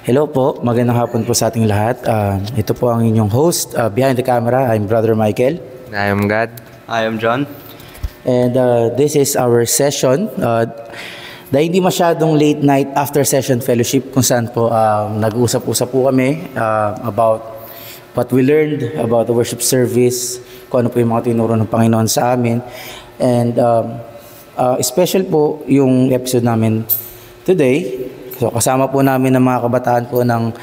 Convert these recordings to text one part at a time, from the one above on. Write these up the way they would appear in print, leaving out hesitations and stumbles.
Hello po, magandang hapon po sa ating lahat. Ito po ang inyong host. Behind the camera, I'm Brother Michael. I am God. I am John. And this is our session. Dahil hindi masyadong late night after session fellowship kung saan po nag-uusap-usap po kami about what we learned about the worship service, kung ano po yung mga tinuro ng Panginoon sa amin. And special po yung episode namin today. So kasama po namin ng mga kabataan po ng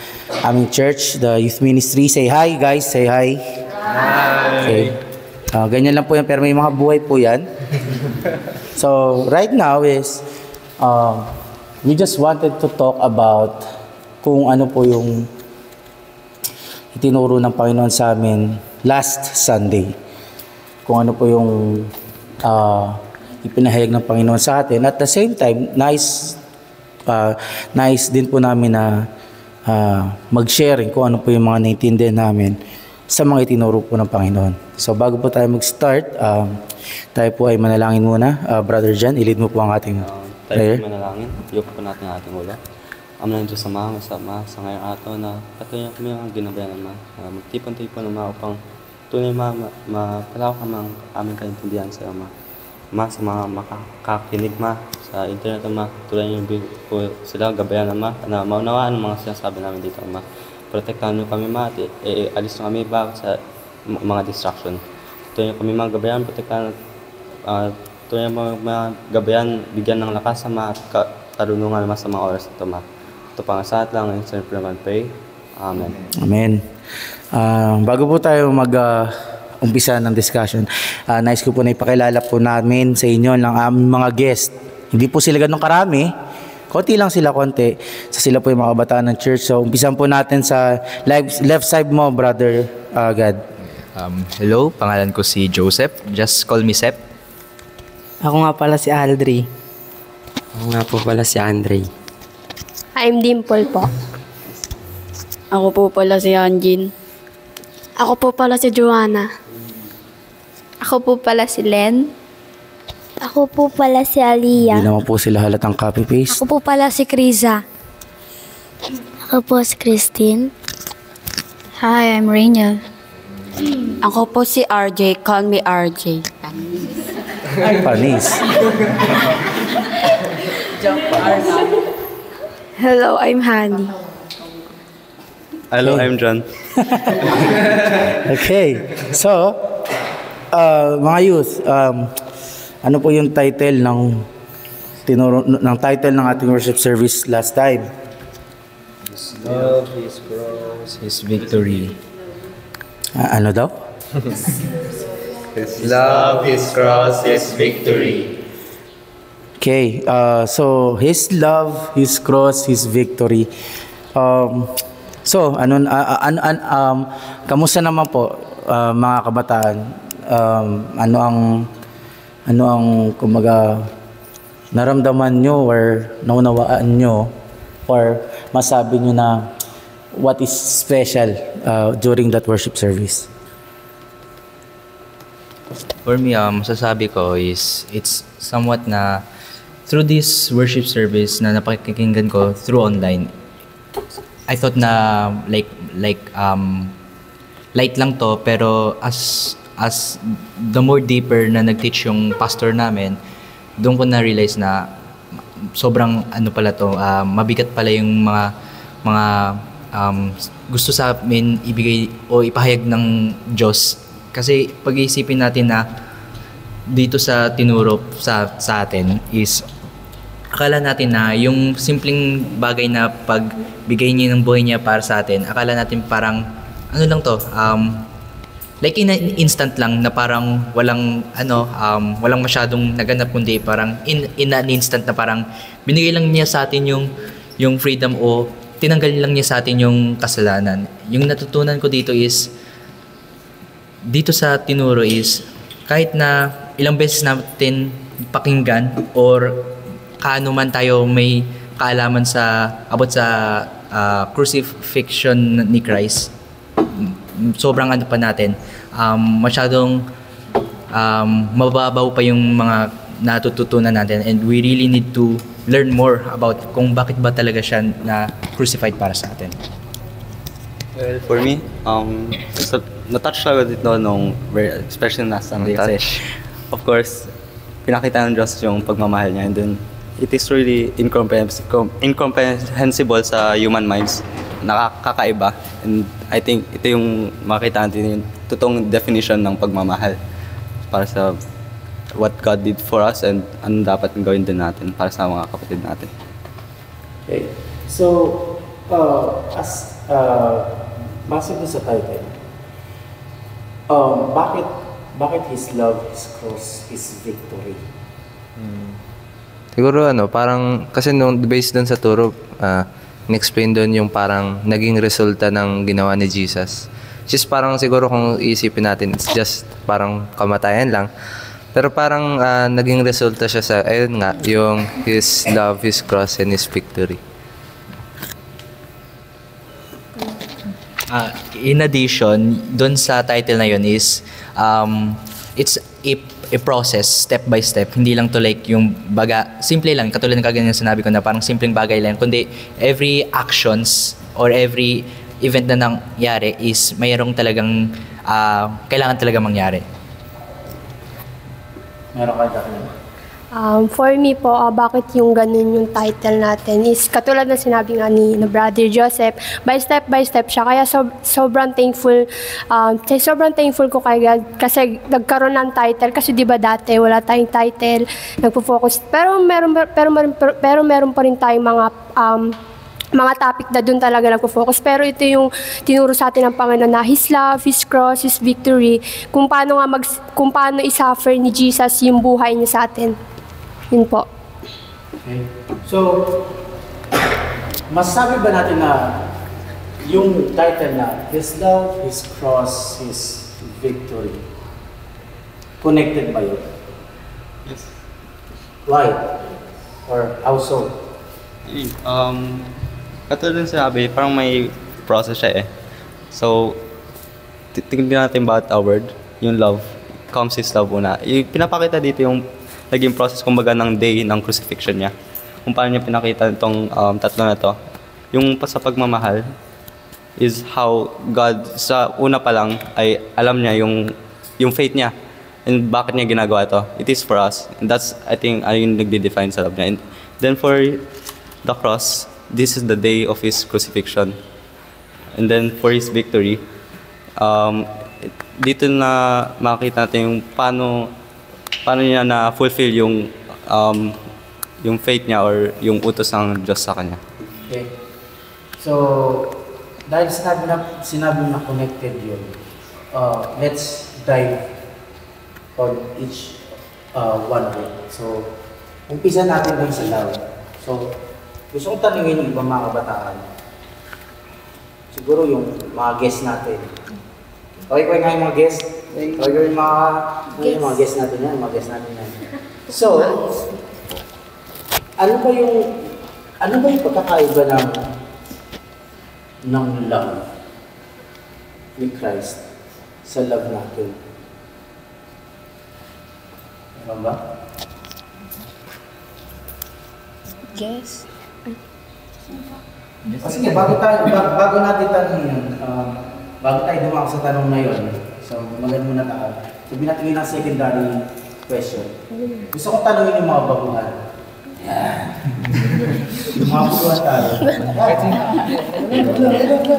aming church, the youth ministry. Say hi guys, say hi. Hi. Okay. Ganyan lang po yan, pero may mga buhay po yan. So right now is, we just wanted to talk about kung ano po yung itinuro ng Panginoon sa amin last Sunday. Kung ano po yung ipinahayag ng Panginoon sa atin. At the same time, nice din po namin na mag-sharing kung ano po yung mga naintindihan namin sa mga itinuro po ng Panginoon. So bago po tayo mag-start, tayo po ay manalangin muna. Brother John, ilid mo po ang ating prayer. Tayo po manalangin. Iyok po natin ang ating ulo. Amin ng Diyos sa mga sa ngayong ato na patuloy kami ang ginabayan naman. Magtipon-tipon naman upang tunay mapalawak ang aming kaintindihan sa sa mga makakakinig sa internet tulad niyo po sila gabayan na maunawaan ang mga sinasabi namin dito protektahan niyo kami at alis niyo kami sa mga distraction. Tulad niyo kami mga gabayan, protektahan tulad niyo mga gabayan, bigyan ng lakas at karunungan sa mga oras ito Ito pa nga sa at lang, in pray. Amen. Amen. Bago po tayo umpisa ng discussion, nais ko po na ipakilala po namin sa inyo ng aming mga guest. Hindi po sila ganun karami, konti lang sila, konti. So sila po yung mga kabataan ng church. So umpisan po natin sa left side mo, Brother God. Hello, pangalan ko si Joseph. Just call me Sep. Ako nga pala si Aldri. Ako nga po pala si Andre. I'm Dimple po. Ako po pala si Anjin. Ako po pala si Joanna. Ako po pala si Len. Ako po pala si Aliyah. Hindi naman po sila halatang copy-paste. Ako po pala si Kriza. Ako po si Christine. Hi, I'm Rainiel. Ako po si RJ. Call me RJ. Ay, panis. Hello, I'm Hani. Hello, I'm John. Okay. So, mga youth, ano po yung title ng title ng ating worship service last time? His love, His cross, His victory. Ano daw? His love, His cross, His victory. Okay. So, His love, His cross, His victory. So, kamusta naman po mga kabataan? Ano ang kumaga naramdaman nyo or naunawaan nyo or masabi nyo na what is special during that worship service? For me, masasabi ko is it's somewhat na through this worship service na napakikinggan ko through online, I thought na like light lang to, pero as the more deeper na nag-teach yung pastor namin, doon ko na-realize na sobrang pala to, mabigat pala yung mga gusto sa amin ibigay o ipahayag ng Diyos. Kasi pag-iisipin natin na dito sa tinuro sa atin is akala natin na yung simpleng bagay na pagbigay niya ng buhay niya para sa atin, akala natin parang lang to, like in an instant lang na parang walang masyadong naganap, kundi parang in an instant na parang binigay lang niya sa atin yung freedom o tinanggal lang niya sa atin yung kasalanan. Yung natutunan ko dito is dito sa tinuro is kahit na ilang beses natin pakinggan or kaano man tayo may kaalaman about sa crucifixion ni Christ, sobrang pa natin, masyadong mababaw pa yung mga natututunan natin, and we really need to learn more about kung bakit ba talaga siya na crucified para sa atin? Well, for me, so, na-touch lang ko dito nung, especially na Sunday kasi, of course, pinakita ng Diyos yung pagmamahal niya, and then, it is really incomprehensible sa human minds, nakakaiba, and I think ito yung makita natin yung totoong definition ng pagmamahal para sa what God did for us and ano dapat gawin din natin para sa mga kapatid natin. Okay. So, as base dun sa title, bakit His love, His cross, His victory? Siguro parang kasi nung based doon sa turo, in-explain doon yung parang naging resulta ng ginawa ni Jesus. Just parang siguro kung iisipin natin, it's just parang kamatayan lang. Pero parang naging resulta siya sa, ayun nga, yung His love, His cross, and His victory. In addition, doon sa title na yun is, it's a process, step by step. Hindi lang to like yung simple lang, katulad ng kaganyan sinabi ko na parang simpleng bagay lang, kundi every actions or every event na nangyari is mayroong talagang, kailangan talaga mangyari. Meron ka dapat? For me po, bakit yung ganun yung title natin is katulad na sinabi nga ni Brother Joseph, by step siya. Kaya sobrang thankful ko kay God kasi nagkaroon ng title. Kasi di ba dati wala tayong title, nagpo-focus. Pero meron pa rin tayong mga topic na doon talaga nagpo-focus. Pero ito yung tinuro sa atin ng Panginoon na His love, His cross, His victory. Kung paano i-suffer ni Jesus yung buhay niya sa atin. Yun po. Okay. So, masasabi ba natin na yung title na His love, His cross, His victory, connected ba yun? Yes. Why? Or how so? Katulad ng sinabi, parang may process siya eh. So, tingnan natin about our word, yung love, comes His love una. Pinapakita dito yung naging process kumbaga ng day ng crucifixion niya. Kung paano niya pinakita itong tatlo na to. Yung sa pagmamahal is how God sa una pa lang ay alam niya yung faith niya and bakit niya ginagawa ito. It is for us. And that's, I think, yung nagde-define sa love niya. And then for the cross, this is the day of His crucifixion. And then for His victory, dito na makita natin yung paano niya na-fulfill yung faith niya or yung utos ng Diyos sa kanya. Okay. So, dahil sinabi na connected yun, let's dive on each one of it. So, umpisa natin din sa love. So, gusto kong tanungin yung ibang mga kabataan. Siguro yung mga guests natin. Okay nga yung mga guests? Okay yung mga guests natin yan, So, ano ba yung pagkakaiba ng love ni Christ sa love natin? Ano ba? Yes. Sige, bago natin tanongin yun, bago tayo dumako sa tanong na yun, so maganda muna tayo. Sabihin natin yun ang secondary question. Gusto kong tanongin yung mga baguhan. Yan. Yung mga baguhan tayo.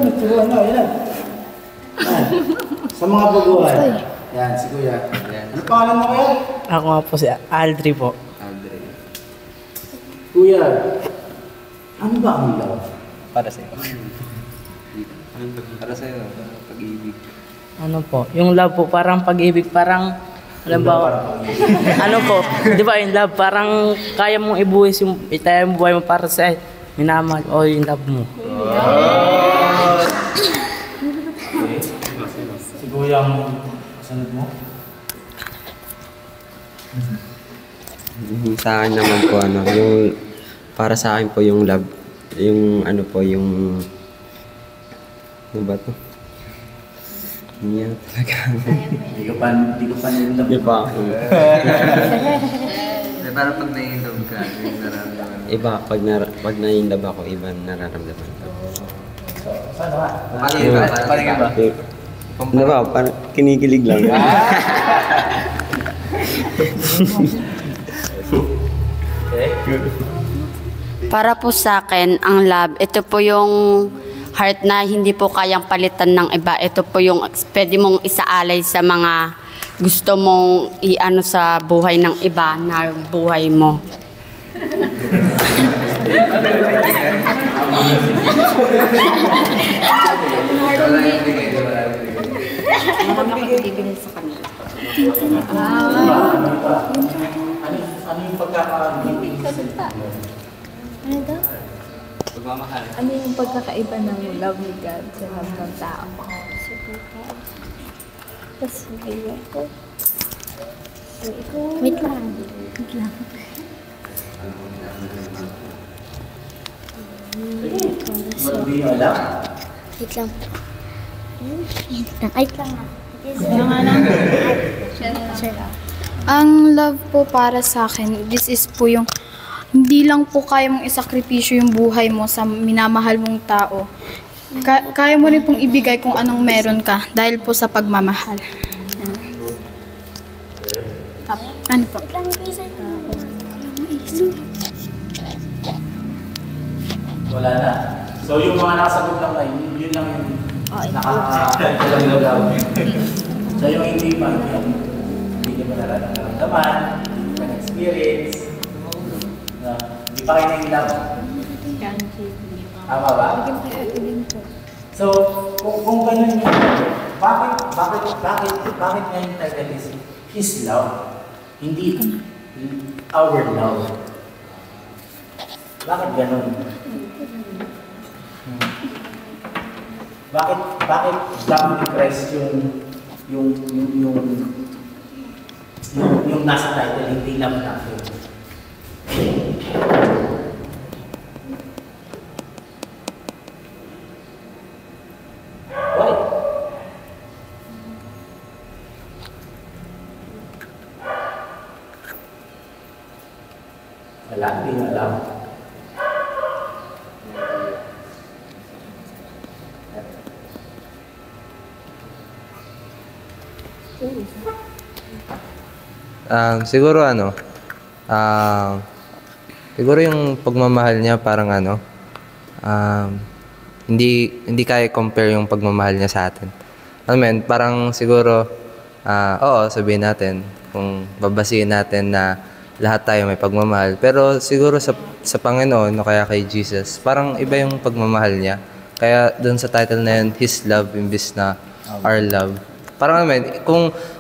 Nagturuan na, yan. Sa mga baguhan. Yan, si Kuya. Ano pangalan mo kaya? Ako nga po si Aldri po. Kuya, ano ba ang love? Para sa'yo. Para sa'yo, pag-ibig. Ano po? Yung love po, parang pag-ibig, parang, alam ba, ano po, di ba yung love, parang kaya mong ibuhis yung, itaya mo buhay mo para sa minamahal o yung love mo. Siguro yung kasunod mo? Sa akin naman po, yung, para sa akin po yung love, yung ano po, yung, ano ba to? Hindi talaga. Hindi ko pa nililove. Hindi pa ako. Parang pag nai-love ka, yung nararamdaman iba, pag na-inlove ako, iba nararamdaman ko. Paano nga? Paano ba? Ano ba, parang kinikilig lang. Para po sa akin, ang love, ito po yung heart na hindi po kayang palitan ng iba. Ito po yung pwede mong isaalay sa mga gusto mong iano sa buhay ng iba na buhay mo. Magbibigay sa kanila. Ano yung pagkakabibig? Ano daw? Ano yung pagkakaiba ng love ni God sa love ng tao? Wait lang. Wait lang. Hindi nyo alam? Wait lang. Wait lang. Wait lang. Ang love po para sa akin, this is po yung hindi lang po kaya mong isakripisyo yung buhay mo sa minamahal mong tao. Kaya mo rin pong ibigay kung anong meron ka dahil po sa pagmamahal. Ano po? Wala na. So yung mga nakasagot lang tayo, yun lang yung nakakalaw. So yung hindi pa, hindi nyo pa nararamdaman, hindi pa na-experience, hindi pa kayo na-inlove. Tama ba? So, kung ganun yun, bakit ngayon title is His Love? Hindi our love. Bakit ganun? Bakit love ni Christ yung nasa title, hindi love natin? Why? Wala, hindi mo alam. Siguro siguro yung pagmamahal niya parang hindi kaya compare yung pagmamahal niya sa atin. Parang siguro, oo, sabihin natin, kung babasihin natin na lahat tayo may pagmamahal. Pero siguro sa Panginoon o kaya kay Jesus, parang iba yung pagmamahal niya. Kaya doon sa title na yun, His Love imbis na Our Love. Parang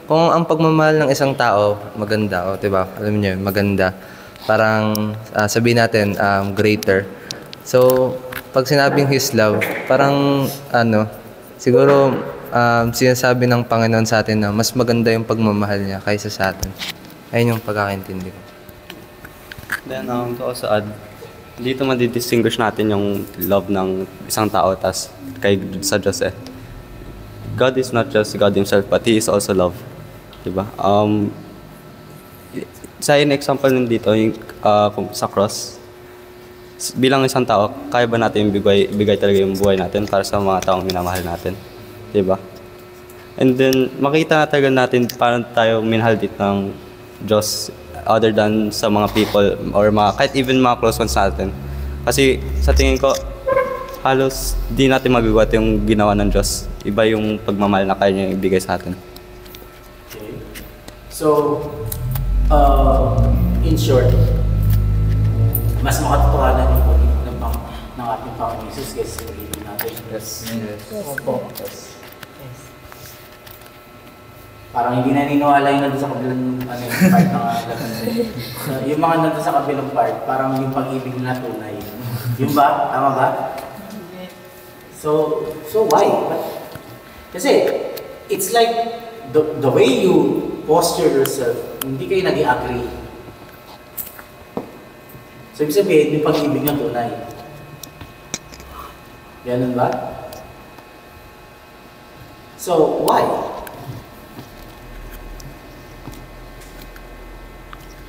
kung ang pagmamahal ng isang tao, maganda, diba? Alam niyo, maganda. Parang sabihin natin, greater. So, pag sinabing His Love, parang siguro sinasabi ng Panginoon sa atin na mas maganda yung pagmamahal niya kaysa sa atin. Ayun yung pagkakaintindi ko. Then, to also add, dito madidistinguish natin yung love ng isang tao tas sa Diyos eh. God is not just God Himself, but He is also love. Diba? Sa example nandito, yung sa cross, bilang isang tao, kaya ba natin ibigay talaga yung buhay natin para sa mga taong minamahal natin? Diba? And then, makita na talaga natin paano tayo minahal dito ng Diyos other than sa mga people or kahit even mga close ones natin. Kasi sa tingin ko, halos di natin magagawa yung ginawa ng Diyos. Iba yung pagmamahal na kaya niya ibigay sa atin. Okay. So, in short, mas makatotohanan yung pag-ibig ng ating Panginoon Jesus kaysa sa pag-ibig natin. Yes. Opo. Yes. Parang hindi naniniwala yung nandun sa kabilang part ng yung mga nandun sa kabilang part, parang yung pag-ibig na tunay. Yung ba? Tama ba? So why? Kasi, it's like the way you posture yourself, hindi kayo nag-i-agree. So, ibig sabihin, yung pag-ibig na tunay. Ganun ba? So, why?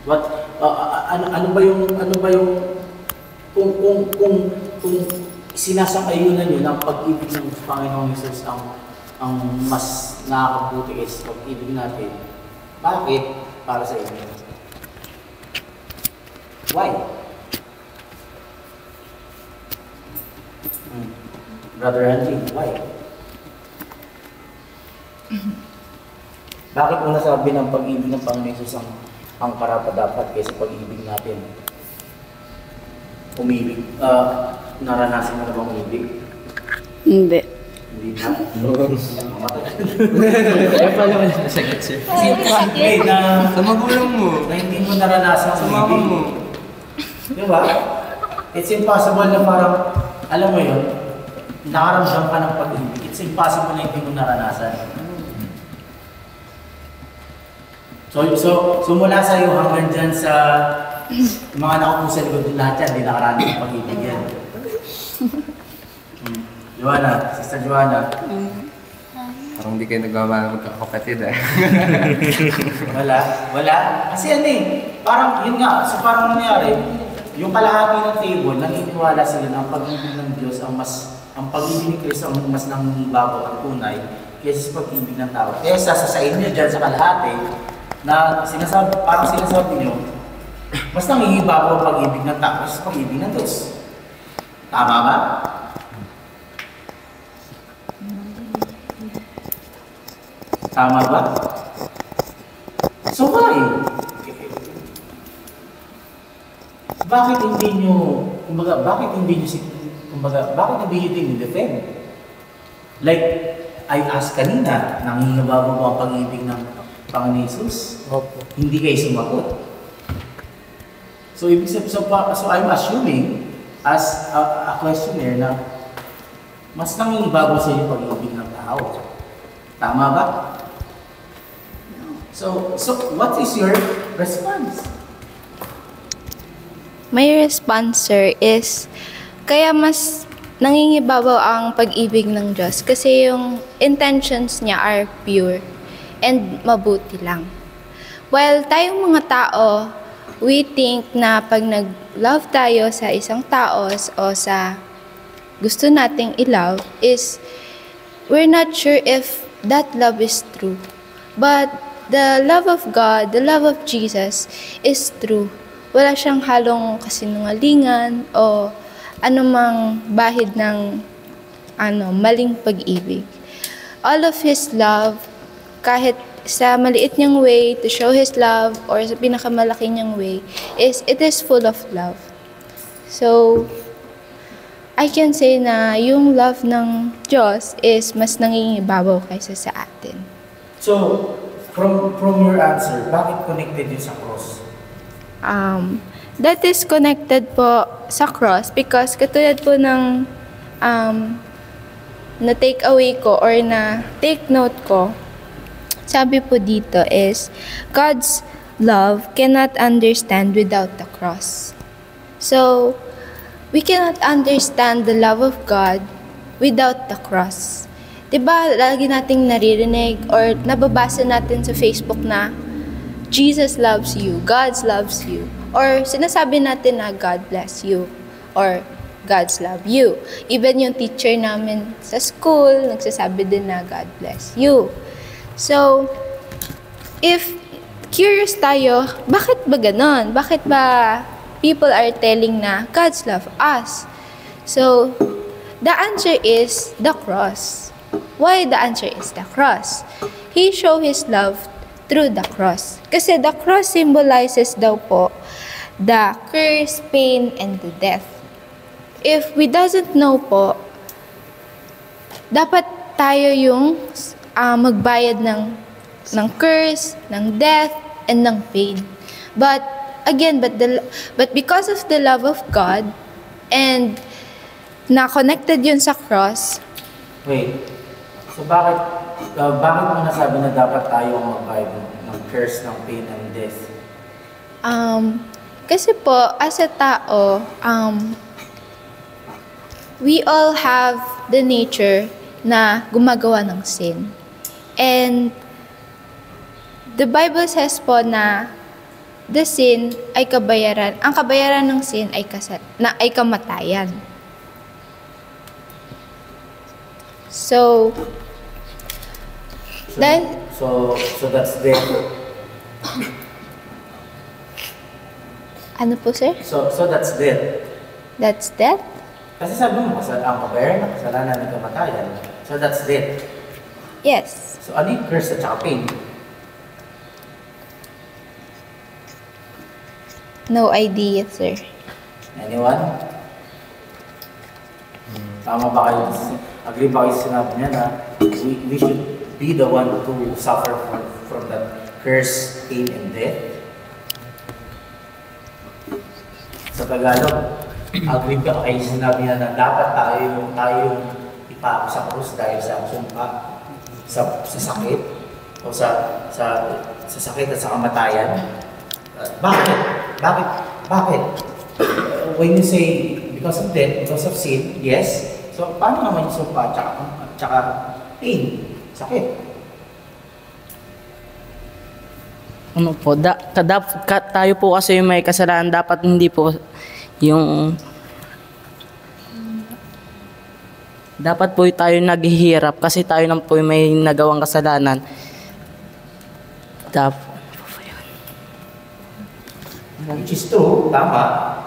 What ano ba yung kung sinasang-ayunan nyo ng pag-ibig ng Panginoong Jesus ang mas nakakabuti is pag-ibig natin, bakit para sa inyo? Why? Brother Angie, why? Bakit mo nasabi ng pag-ibig ng Panginoong Jesus ang karapat-dapat kaysa pag-ibig natin? Umibig, naranasan mo na bang umibig? Hindi. Hindi na? Kaya pala wala na sakit sir. Kasi na sa magulang mo, na hindi mo naranasan sa mama mo. Di ba? It's impossible na parang, alam mo yun, nakaramdam ka ng pag-ibig. It's impossible na hindi mo naranasan. So mula sa iyo hanggang dyan sa mga nakaupo sa likod din lahat yan, hindi nakaranas ng pag-ibig yan. Joanna, Sister Joanna. Parang hindi kayo nagmamahal magkakapatid eh. Wala. Kasi ano eh, parang yun nga, so parang nangyari, yung kalahati ng table, naniniwala sila na ang pag-ibig ng Diyos, ang pag-ibig ni Kristo ang mas nangibabaw at tunay kaysa sa pag-ibig ng tao. Kaya sa inyo dyan sa kalahati, na parang sinasabi nyo, mas nangibabaw ang pag-ibig ng tao kaysa sa pag-ibig ng Diyos. Tama ba? Tama ba? So why? Bakit hindi nyo defend? Like, I asked kanina, nangingibabaw ba ang pag-ibig ng Panginoon Jesus? Opo. Hindi kayo sumagot. So, I'm assuming, as a questioner, na mas nangingibabaw sa inyo pag-ibig ng tao. Tama ba? So what is your response? My response, sir, is kaya mas nangingibabaw ang pag-ibig ng Diyos kasi yung intentions niya are pure and mabuti lang. While tayong mga tao, we think na pag nag-love tayo sa isang tao o sa gusto nating i-love is we're not sure if that love is true. But the love of God, the love of Jesus is true. Wala siyang halong kasinungalingan o anumang bahid ng maling pag-ibig. All of His love, kahit sa maliit niyang way to show His love or sa pinakamalaki niyang way, it is full of love. So, I can say na yung love ng Diyos is mas nangingibabaw kaysa sa atin. So, from your answer, bakit connected yun sa cross? That is connected po sa cross because katulad po ng na take away ko or na take note ko, sabi po dito is, God's love cannot understand without the cross. So, we cannot understand the love of God without the cross. Diba, lagi nating naririnig or nababasa natin sa Facebook na Jesus loves you, God loves you, or sinasabi natin na God bless you, or God's love you. Even yung teacher namin sa school, nagsasabi din na God bless you. So, if curious tayo, bakit ba ganon? Bakit ba people are telling na God's love us? So, the answer is the cross. Why the answer is the cross? He showed His love through the cross. Kasi the cross symbolizes daw po the curse, pain, and the death. If we doesn't know po, dapat tayo yung magbayad ng curse, ng death, and ng pain. But again, but because of the love of God and na connected yun sa cross. Wait. So bakit mo nasabi na dapat tayo ang magbayad ng curse, ng pain, and death? Kasi po, as a tao, we all have the nature na gumagawa ng sin. And the Bible says po na the sin ay kabayaran. Ang kabayaran ng sin ay ay kamatayan. So that's death. Ano po, sir? So that's death. That's death? Kasi sabi mo, ang kabayaran ng kasalanan ay kamatayan. So that's death. Yes. So ano yung curse at saka pain? No idea, sir. Anyone? Tama ba kayo? Agree ba kayo sa sinabi niya na we should be the one to suffer from that curse, pain, and death? Sa Tagalog, agree ba kayo sa sinabi niya na dapat tayo ipako sa krus dahil sa sumpa, sa sakit, o sa sakit at sa kamatayan? Bakit? When you say because of death, because of sin, yes. So, paano naman yung sumpa at saka pain, sakit? Ano po, tayo po kasi yung may kasalanan, dapat hindi po yung... Dapat po tayo naghihirap kasi tayo lang po yung may nagawang kasalanan. Which is true, tama.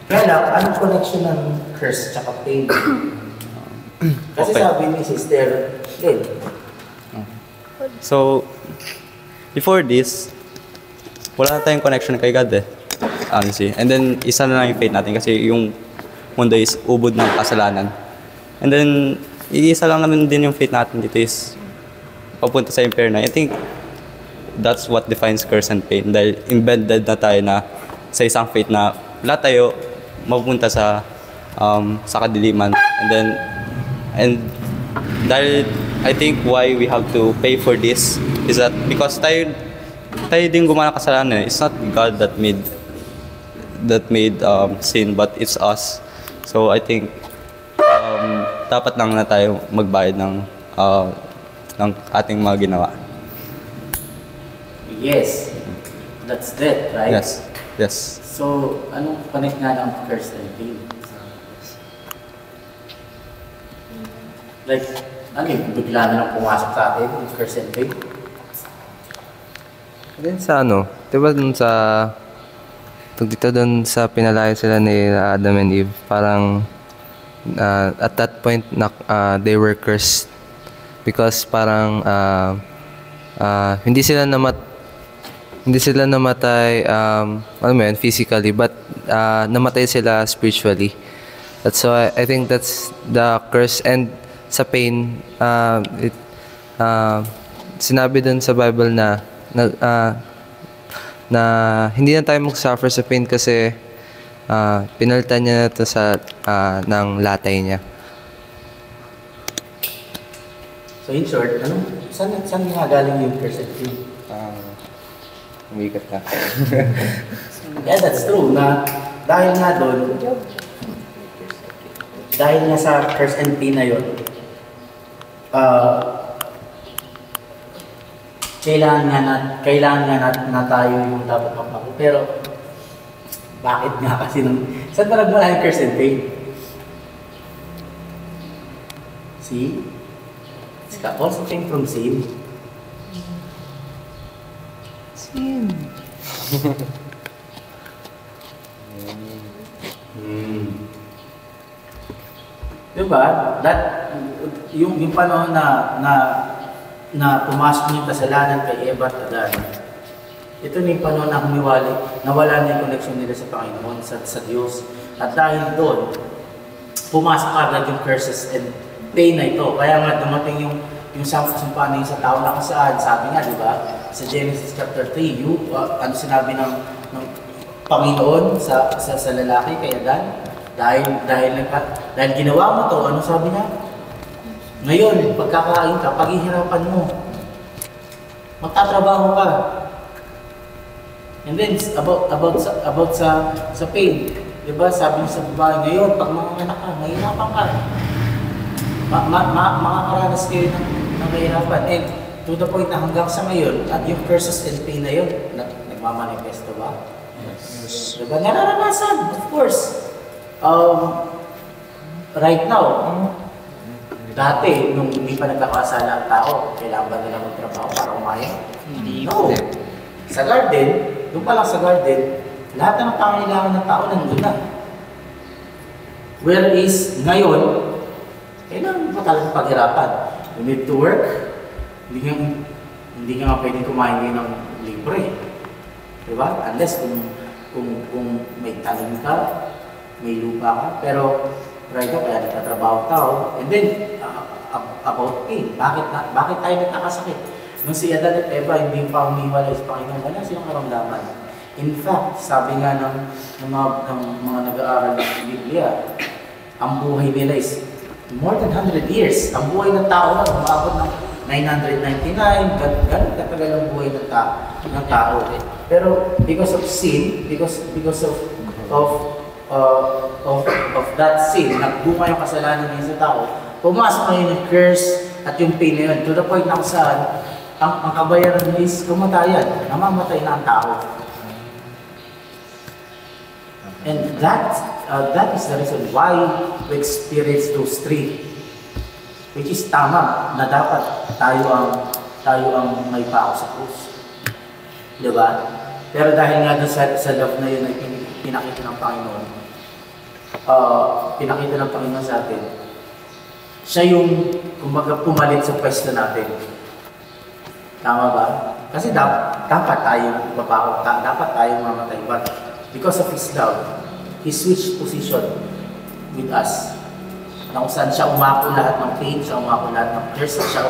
Kaya lang, anong connection ng curse tsaka pain? Kasi Okay. sabi ni Sister Lynn. So, before this, wala na tayong connection kay God honestly. And then, isa na lang yung faith natin kasi yung mundo is ubod ng kasalanan. And then, iisa lang naman din yung faith natin dito is papunta sa impyerno. I think that's what defines curse and pain dahil embedded na tayo na sa isang faith na lahat tayo mapupunta sa kadiliman. And dahil I think why we have to pay for this is that because tayo din gumawa ng kasalanan. It's not God that made sin, but it's us. So I think dapat lang na tayo magbayad ng ating mga ginawa. Yes, that's death, right? Yes. So, anong connect nga ng curse and pain? Like, ano yung bigla na lang pumasok sa atin, yung curse and pain? Then sa diba dun sa dito dun sa pinalaya sila ni Adam and Eve, parang at that point they were cursed because parang hindi sila namatay physically, but namatay sila spiritually. That's why I think that's the curse. And sa pain, sinabi dun sa Bible na hindi na tayo mag-suffer sa pain kasi pinalitan niya na ito ng latay niya. So in short, saan nga galing yung curse and pain? Umikat ka. Yeah, that's true. Dahil nga doon, dahil nga sa curse and pain na yun, kailangan nga na tayo yung dapat magpako. Pero, bakit nga kasi saan ba nagmula yung curse and pain? See? It also came from sin. Diba? Yung panahon na pumasok yung kasalanan kay Eva at Adan, ito na yung panahon na nawala na yung connection nila sa Panginoon, sa Diyos. At dahil doon, pumasok agad yung curses and pain na ito. Kaya nga dumating yung sumpa na yung sa tao na kasaan. Sabi nga, di ba? Sa Genesis chapter 3, ano sinabi ng Panginoon sa lalaki kay Adan? Dahil ginawa mo to, ano sabi niya? Ngayon, pagkakain ka, paghihirapan mo. Magtatrabaho ka. And then, about sa pain. Diba? Sabi niya sa babae, ngayon, pag manganganak ka, mahirapan ka. Makakaranas kayo ng kahirapan. And to the point na hanggang sa ngayon, at yung curses and pain na yun, nagmamanifesto ba? Yes. Diba? Nararanasan, of course. Right now, dati, nung hindi pa nagkakasala ang tao, kailangan ba nila magtrabaho para umaya? No. Sa garden, doon pa lang sa garden, lahat ng pangailangan ng tao nandun na. Whereas, ngayon, kailangan pa talagang paghirapan. You need to work. Hindi nga pwedeng kumain ngayon ng libre. Diba? Unless kung may tanim ka, may lupa ka. Pero, right now, kaya nagtatrabaho tao. And then, about pain. Bakit tayo nagkakasakit? Nung si Adan at Eva, hindi pa umiwalay sa Panginoon, wala silang karamdaman. In fact, sabi nga ng mga nag-aaral ng Biblia, ang buhay nila is more than 100 years. Ang buhay ng tao na umabot ng 999, ganun katagal ang buhay ng tao. Pero because of sin, because of that sin, nagbunga yung kasalanan niya sa tao, pumasok ngayon yung curse at yung pain na yun. To the point na kung saan, ang kabayaran niya is kamatayan. Namamatay na ang tao. And that is the reason why we experience those three. Which is tama na dapat tayo ang may pao sa krus. Diba? Pero dahil nga sa love na yun ay pinakita ng Panginoon, sa atin, siya yung kumbaga pumalit sa pwesto natin. Tama ba? Kasi dapat tayong babaho, dapat tayong mamatay. But because of His love, He switched position with us. Na kung saan siya umako lahat ng pain, siya umako lahat ng curse, siya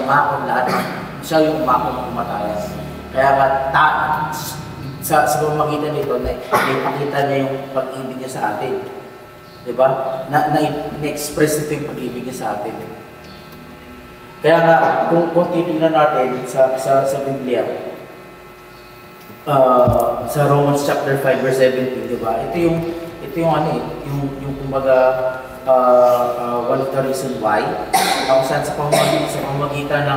yung umako ng kumatayan. Kaya sa pamamagitan nito, ipakita niya yung pag-ibig niya sa atin. Diba? Na-express nito yung pag-ibig niya sa atin. Kaya nga, kung titignan natin sa Biblia, sa Romans chapter 5 verse 17, diba? Ito yung kumbaga one of the reason why kung saan sa pamamagitan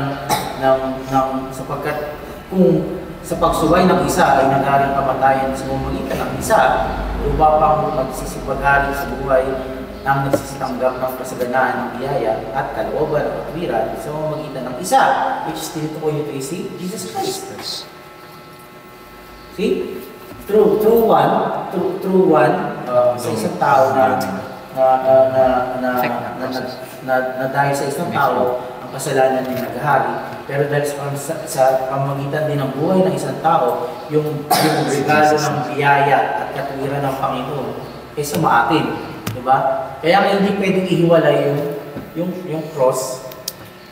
sapagkat kung sa pagsuway ng isa ay nangyaring kamatayan sa pamamagitan ng isa, upang magsisipaghari sa buhay ng nagsisitanggap ng kasaganaan ng biyaya at kalooban at katwiran sa pamamagitan ng isa, which is tinutukoy nito ay si Jesus Christ. See? Through one, sa isang tao na dahil sa isang tao ang kasalanan niya naghahari, pero dahil sa pamamagitan din ng buhay ng isang tao, yung regalo ng biyaya at katwiran ng Panginoon ay sumaatin, di ba? Kaya hindi pwedeng ihiwalay yung cross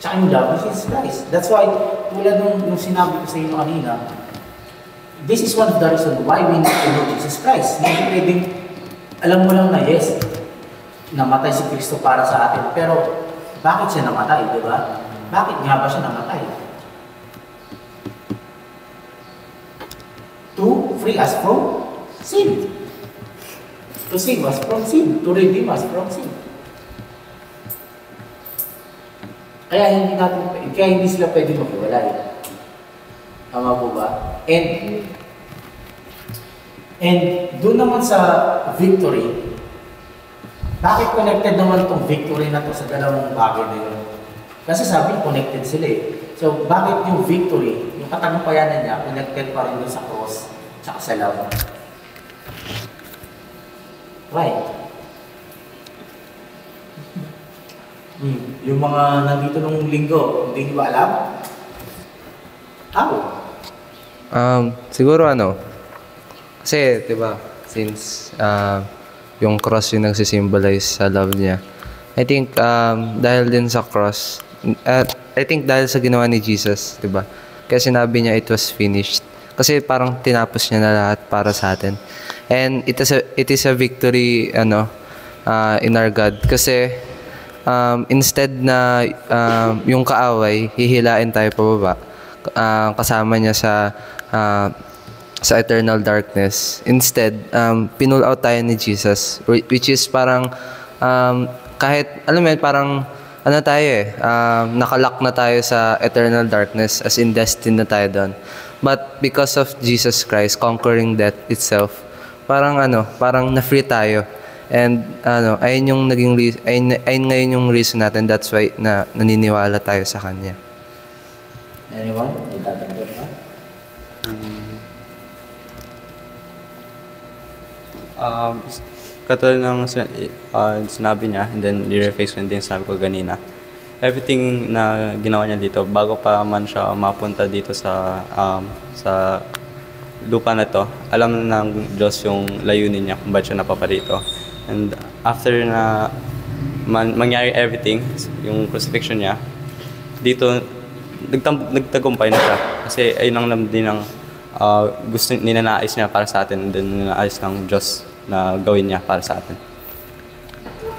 tsaka yung love of Jesus Christ. That's why, tulad nung sinabi ko sa inyo kanina, this is one of the reasons why we need to know Jesus Christ. Hindi pwedeng, alam mo lang na yes, namatay si Kristo para sa atin. Pero, bakit siya namatay, di ba? Bakit nga ba siya namatay? To free us from sin. To save us from sin. To redeem us from sin. Kaya hindi sila pwede maghiwalay. Tama po ba? And doon naman sa victory, bakit connected naman itong victory na to sa dalawang bagay na yun? Kasi sabi, connected sila eh. So, bakit yung victory, yung katagumpayanan niya, connected pa rin doon sa cross, tsaka sa love? Why? Yung mga nandito nung linggo, hindi nyo ba alam? How? Siguro kasi, diba, since yung cross yung nagsisimbolize sa love niya, I think dahil din sa cross, I think dahil sa ginawa ni Jesus, diba? Kaya sinabi niya it was finished. Kasi parang tinapos niya na lahat para sa atin. And it is a victory in our God. Kasi instead na yung kaaway, hihilain tayo pababa, kasama niya sa eternal darkness. Instead, pinull out tayo ni Jesus, which is parang kahit, alam mo yun, parang nakalock na tayo sa eternal darkness, as in destined na tayo doon. But because of Jesus Christ conquering death itself, parang parang na-free tayo. And ayun yung ayun ngayon yung reason natin. That's why naniniwala tayo sa Kanya. Anyone? Itatanggap ka? Katulad ng sinabi niya, and then i-rephrase ko din sabi ko ganina. Everything na ginawa niya dito, bago pa man siya mapunta dito sa lupa na to, alam ng Diyos yung layunin niya kung ba't siya napaparito. And after na mangyari everything, yung crucifixion niya, dito nagtagumpay na siya. Kasi ayun ang din ang gusto ninanais niya para sa atin, and then ninanais ng Diyos na gawin niya para sa atin.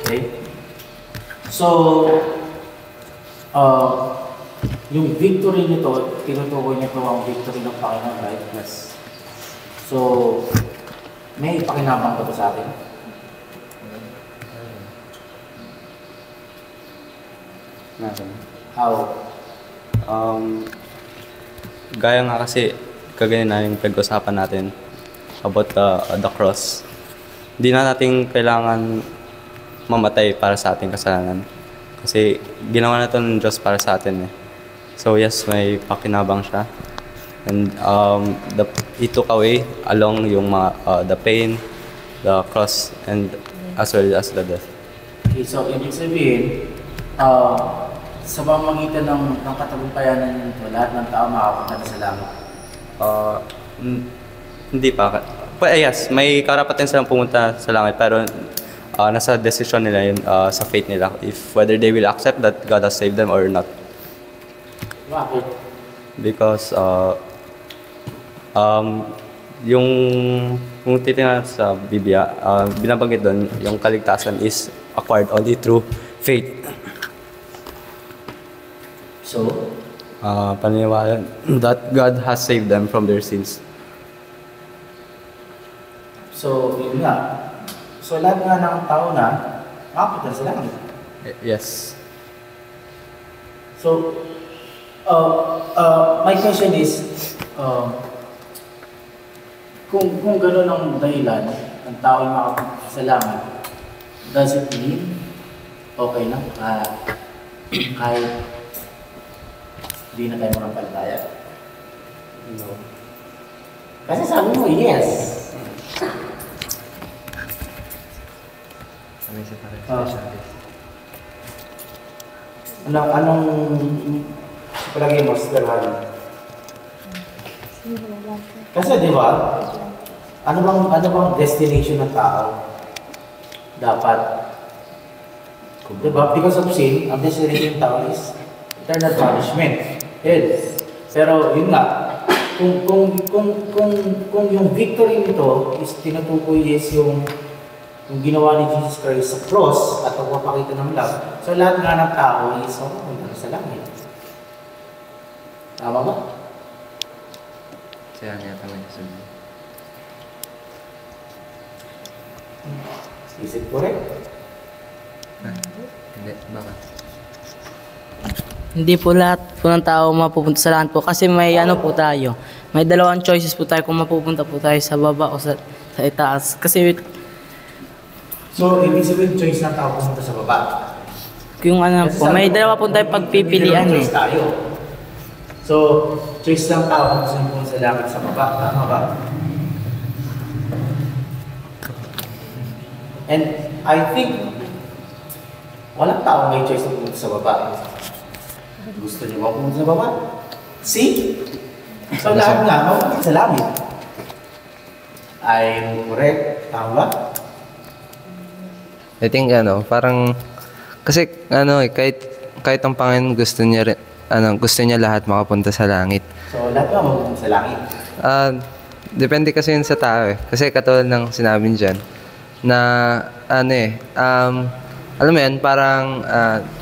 Okay. So, yung victory nito, tinutukoy niya ito ang victory ng Panginoon, right? Yes. So, may pakinabang ba ito sa atin? Natin. How? Gaya nga kasi, kagaya na yung pag-usapan natin about the cross. Hindi na natin kailangan mamatay para sa ating kasalanan. Kasi ginawa na ito ng Diyos para sa atin eh. So yes, may pakinabang siya. And He took away along yung the pain, the cross, and as well as the death. Okay, so ibig sabihin, sa pamamagitan ng katagumpayanan nito, lahat ng tao makapunta na sa langit. Hindi pa. Yes, may karapatan silang pumunta sa langit, pero nasa decision nila yun, sa fate nila, if whether they will accept that God has saved them or not. Bakit? Because yung kung titingnan sa Biblia, binabanggit doon, yung kaligtasan is acquired only through faith. So? Paniniwala that God has saved them from their sins. So, yun nga. So, lahat nga ng tao na makapunta sa langit. Yes. So, my question is, kung gano'n ang dahilan, ang tao ay makapunta sa langit, does it mean okay na? Kahit hindi na tayo makapalataya? No. Kasi sabi mo, yes. Anong palagay mo sa dalawa? Kasi di ba, ano bang destination ng tao? Dapat, di ba, because of sin, ang destination ng tao is eternal punishment. Yes. Pero yun nga, kung yung victory nito is tinutukoy is yung ginawa ni Jesus Christ sa cross at pagpapakita ng love, so lahat nga ng tao is pumunta sa langit. Tama ba? Kaya nga kami nasabi. Is it correct? Hindi, bakit? Hindi po lahat po ng tao mapupunta sa langit po kasi may po tayo. May dalawang choices po tayo kung mapupunta po tayo sa baba o sa itaas. Kasi so, ibig sabihin choice ng tao pumunta sa baba. Yung po, may dalawa po tayo pagpipilian eh. Tayo. So, choice ng tao kung gusto pumunta sa langit sa baba. Tama ba? And I think walang tao may choice na pumunta sa baba. Gusto niyo ba pumunta sa baba? See? So, lahat nga pumunta sa langit. I'm correct. Tama ba? I think parang kasi kahit ang Panginoon gusto niya gusto niya lahat makapunta sa langit. So lahat ba mapupunta sa langit? Depende kasi yun sa tao eh. Kasi katulad ng sinabi diyan na alam mo yan, parang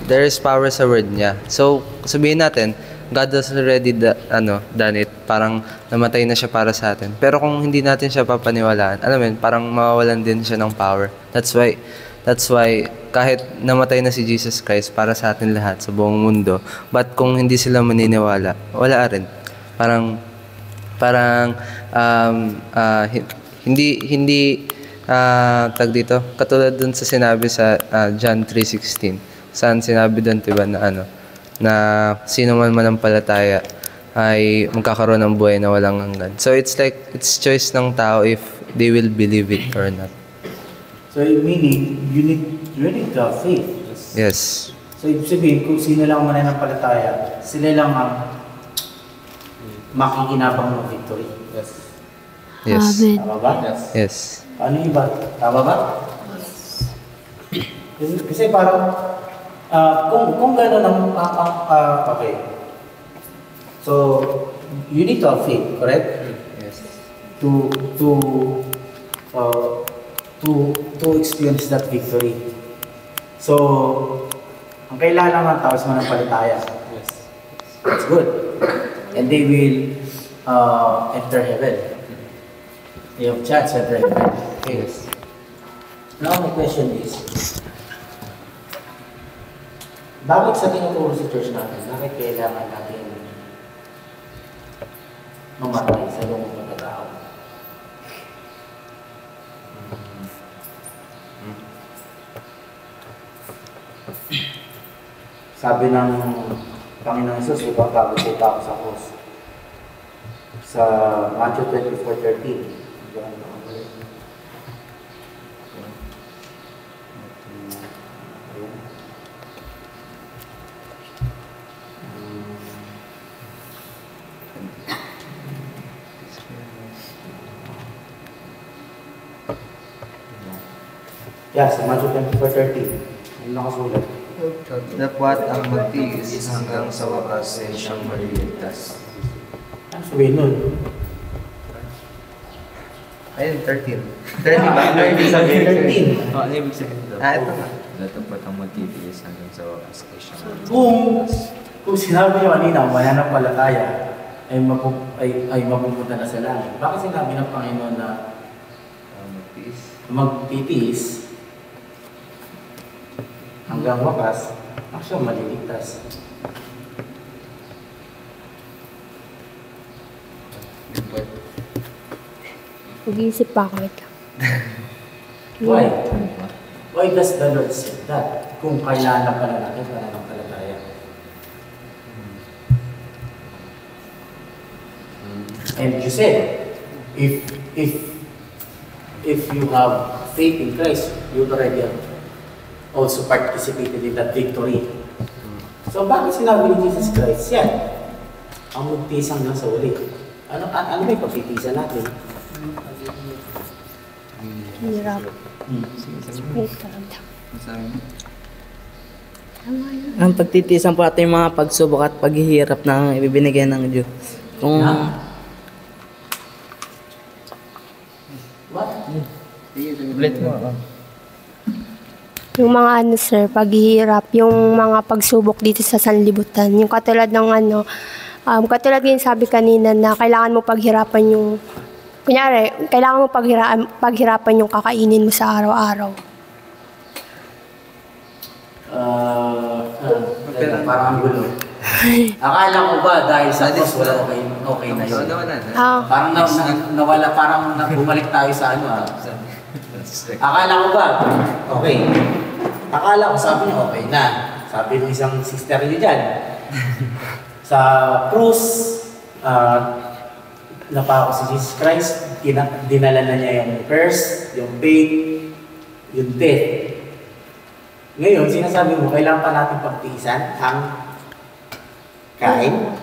there is power sa word niya. So sabihin natin God has already done it. Parang namatay na siya para sa atin. Pero kung hindi natin siya papaniwalaan, alam mo yun, parang mawawalan din siya ng power. That's why kahit namatay na si Jesus Christ para sa atin lahat sa buong mundo, but kung hindi sila maniniwala, wala rin. Parang Parang hindi tag dito, katulad dun sa sinabi sa John 3:16, saan sinabi dun, diba, na na sino man manampalataya ay magkakaroon ng buhay na walang hanggan. So it's like, it's choice ng tao if they will believe it or not. So meaning, you need to have faith. Yes. So ibig sabihin, kung sino lang mananampalataya, sila lang ang makikinabang ng victory. Yes. Tama ba? Yes. Ano yung iba? Tama ba? Kasi parang, kung gano'n ang, okay. So, you need to have faith, correct? Yes. To experience that victory. So, ang kailangan ng tao is manampalataya. Yes. That's good. And they will enter heaven. They have chance to enter heaven. Okay. Yes. Now my question is, bakit sa tinuturo sa church natin, bakit kailangan natin mamatay sa lumang pagkatao? Sabi ng Panginoon Jesus, diba, bago ako sa cross. Sa Matthew 24:13. Yeah, sa Matthew 24:13. Ano nakasulat? Dapat ang magtiis hanggang sa wakas ay siyang maliligtas. Ano sabihin nun? Ayun, 13. 13 ba? Ano ibig sabihin? 13. Ano ibig sabihin? Ito nga. Dapat ang magtitiis hanggang sa wakas ay siyang maliligtas. Kung sinabi niyo kanina, mananampalataya ay mapupunta na sa langit. Bakit sinabi ng Panginoon na magtitiis hanggang wakas, actually maliligtas? Mag-iisip pa ako ito. Why? Why does the Lord say that? Kung kailangan pala natin pananampalataya. And you said, if you have faith in Christ, you already have also participated in that victory. So bakit sinabi ni Jesus Christ yan? Ang magtiis hanggang sa uli. Ano ba yung pagtitiisan natin? Hirap. Ang pagtitiisan po natin yung mga pagsubok at paghihirap na ibibinigay ng Diyos. Kung yung mga sir, paghihirap, yung mga pagsubok dito sa sanlibutan, yung katulad ng katulad yung sabi kanina na kailangan mo paghirapan yung, kunyari, kailangan mo paghirapan yung kakainin mo sa araw-araw. Parang ang gulo. Akala ko ba dahil sa cross wala okay na yun? Parang nawala, parang bumalik tayo sa Akala ko ba? Okay. Akala ko, sabi niyo okay na. Sabi ng isang sister niyo dyan. Sa cross, napako si Jesus Christ, dinala na niya yung curse, yung pain, yung death. Ngayon, sinasabi mo, kailangan pa natin pagtiisan ang kain.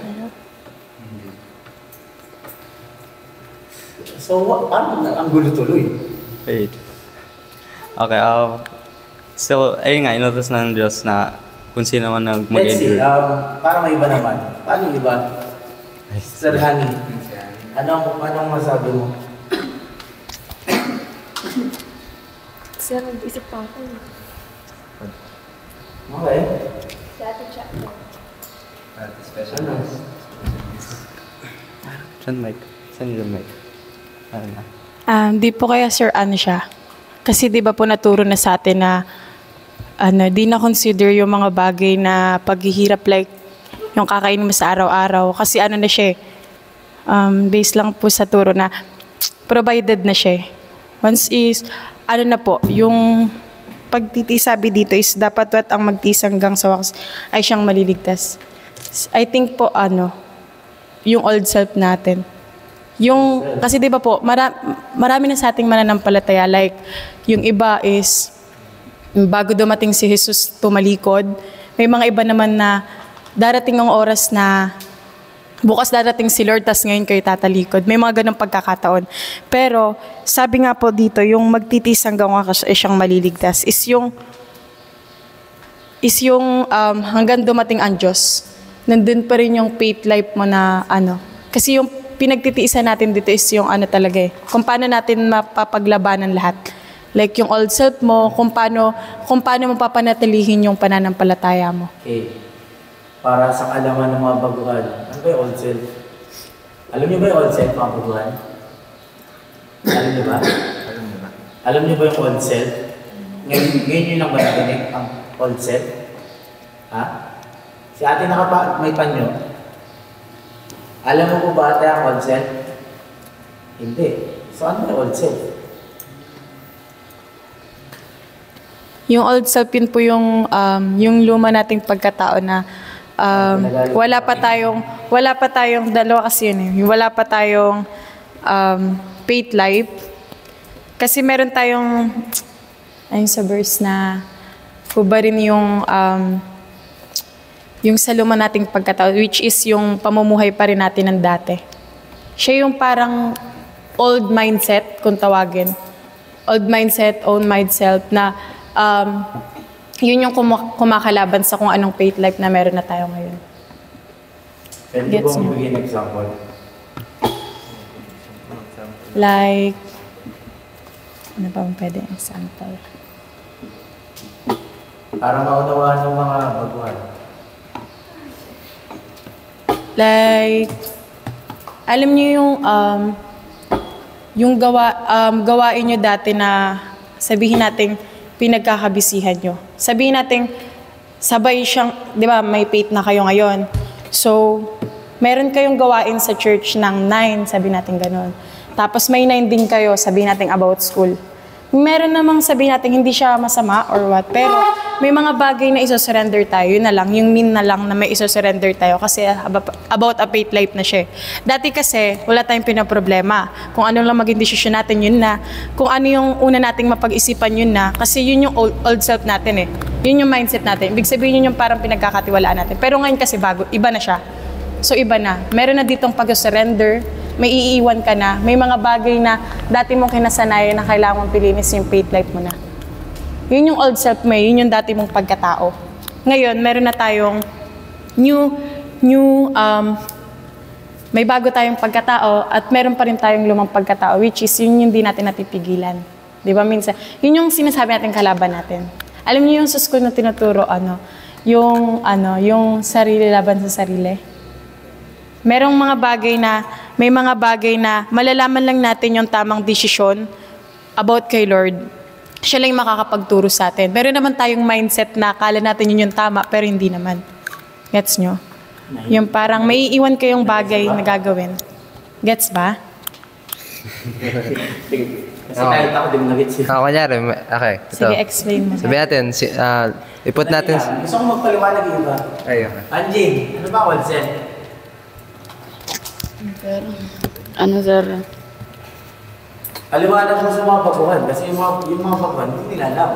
So, paano ang gulo tuloy? Wait. Okay, so, ayun nga, inutos ng Diyos na kung sino man Let's see, para may iba naman. Paano yung iba? Sir Hani, anong masabi mo? Sir, nag-isip pa ako. Okay. Dati siya. Saan mic? Saan yung mic? Ano na? Di po kaya Sir siya. Kasi di ba po naturo na sa atin na di na consider yung mga bagay na paghihirap like yung kakainin mo sa araw-araw. Kasi na siya based lang po sa turo na provided na siya. Once is, ano na po, yung pagtitiis sabi dito is dapat wat ang magtiis hanggang sa wakas ay siyang maliligtas. I think po, yung old self natin. Kasi di ba po, marami na sa ating mananampalataya, like, yung iba is, bago dumating si Jesus tumalikod, may mga iba naman na darating ang oras na bukas darating si Lord, tas ngayon kayo tatalikod. May mga ganong pagkakataon. Pero, sabi nga po dito, yung magtitis hanggang wakas ay siyang maliligtas is yung hanggang dumating ang Diyos. Nandun pa rin yung faith life mo na Kasi yung pinagtitiisan natin dito is yung talaga kung paano natin mapapaglabanan lahat. Like yung old self mo, kung paano mo papanatilihin yung pananampalataya mo. Okay. Para sa kalaman ng mga baguhan, ano ba yung old self? Alam niyo ba yung old self, mga baguhan? Alam niyo ba? Alam niyo ba yung old self? Ngayon yun lang ba narinig ang old self? Ha? Si ate may panyo. Alam mo po ba ate ang old self? Hindi. So ano yung old self? Yung old self yun po yung luma nating pagkatao na wala pa tayong dalawa kasi yun wala pa tayong faith life. Kasi meron tayong ayun sa verse na rin yung sa luma nating pagkatao, which is yung pamumuhay pa rin natin ng dati. Siya yung parang old mindset, kung tawagin. Old mindset, own myself, na yun yung kumakalaban sa kung anong faith life na meron na tayo ngayon. Pwede ko bang bigyan example? Like, ano ba ang pwede example? Para maunawaan ng mga baguhan. Like, alam niyo yung gawain niyo dati na sabihin natin pinagkakabisihan nyo. Sabihin natin sabay siyang, di ba, may faith na kayo ngayon. So, meron kayong gawain sa church ng 9, sabihin natin ganun. Tapos may 9 din kayo, sabihin natin about school. Meron namang sabihin natin hindi siya masama or what, pero may mga bagay na iso-surrender tayo. Yun na lang, yung mean na lang na may iso-surrender tayo kasi about a faith life na siya. Dati kasi, wala tayong pinaproblema. Kung ano lang maging desisyon natin, yun na. Kung ano yung una nating mapag-isipan, yun na. Kasi yun yung old self natin Yun yung mindset natin. Ibig sabihin yun yung parang pinagkakatiwalaan natin. Pero ngayon kasi bago, iba na siya. So iba na. Meron na ditong pag-surrender, may iiwan ka na, may mga bagay na dati mong kinasanayan na kailangan mong pilinis yung faith life mo na. Yun yung old self mo, yun yung dati mong pagkatao. Ngayon, meron na tayong may bago tayong pagkatao at meron pa rin tayong lumang pagkatao, which is yun yung di natin natipigilan. Di ba minsan? Yun yung sinasabi natin kalaban natin. Alam niyo yung sa school na tinuturo, yung sarili laban sa sarili. Merong may mga bagay na malalaman lang natin yung tamang desisyon about kay Lord. Siya lang yung makakapagturo sa atin. Meron naman tayong mindset na akala natin yun yung tama, pero hindi naman. Gets nyo? Yung parang may iiwan kayong bagay na gagawin. Gets ba? Kasi kahit ako din nag-gets yun. Kunyari, okay. Sige, explain mo. Sabi natin, iput natin... Gusto ko magpaliwanag yung iba. Ayun. Anjing, ano ba old self? Ano, sir? Paliwanag mo sa mga baguhan kasi yung mga baguhan hindi nila alam.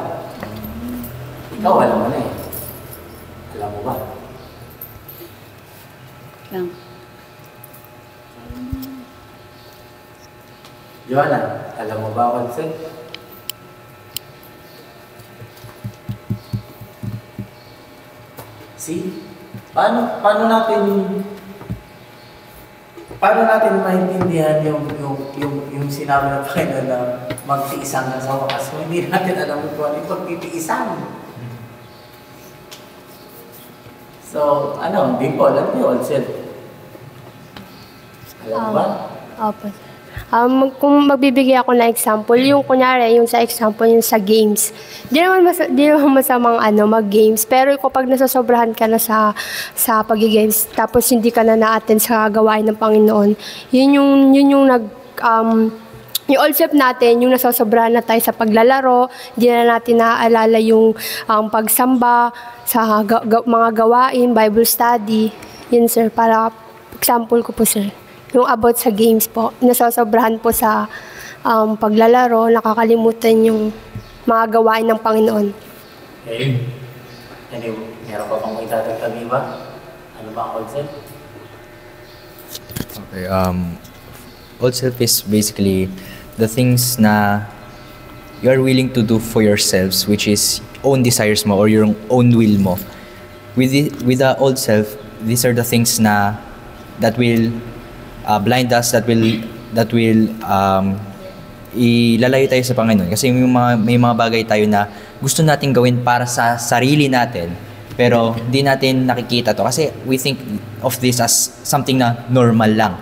Ikaw alam mo na Alam mo ba? Lang. Joanna, alam mo ba consent? See? Paano natin maintindihan yung sinabi ng Panginoon na magtiisan na sa wakas kung hindi natin alam kung ano yung pagtitiisan? So, hindi po alam yung old self. Alam mo ba? Opo. Kung magbibigay ako ng example, yung kunyari, yung sa example, yung sa games. Di naman masamang mag-games, pero kapag nasasobrahan ka na sa pag-games, tapos hindi ka na na-attend sa gawain ng Panginoon, yun yung yung old self natin, yung nasasobrahan na tayo sa paglalaro, hindi na natin naaalala yung pagsamba sa mga gawain, Bible study. Yun sir, para example ko po sir. Yung about sa games po, nasasobrahan po sa paglalaro, nakakalimutan yung mga gawain ng Panginoon. Okay. Anyway, meron pa bang itatagtag iba? Ano ba ang old self? Okay, old self is basically the things na you are willing to do for yourselves, which is own desires mo or your own will mo. With the old self, these are the things that will blind us, that will ilalayo tayo sa Panginoon. Kasi may mga bagay tayo na gusto nating gawin para sa sarili natin, pero di natin nakikita to. Kasi we think of this as something na normal lang.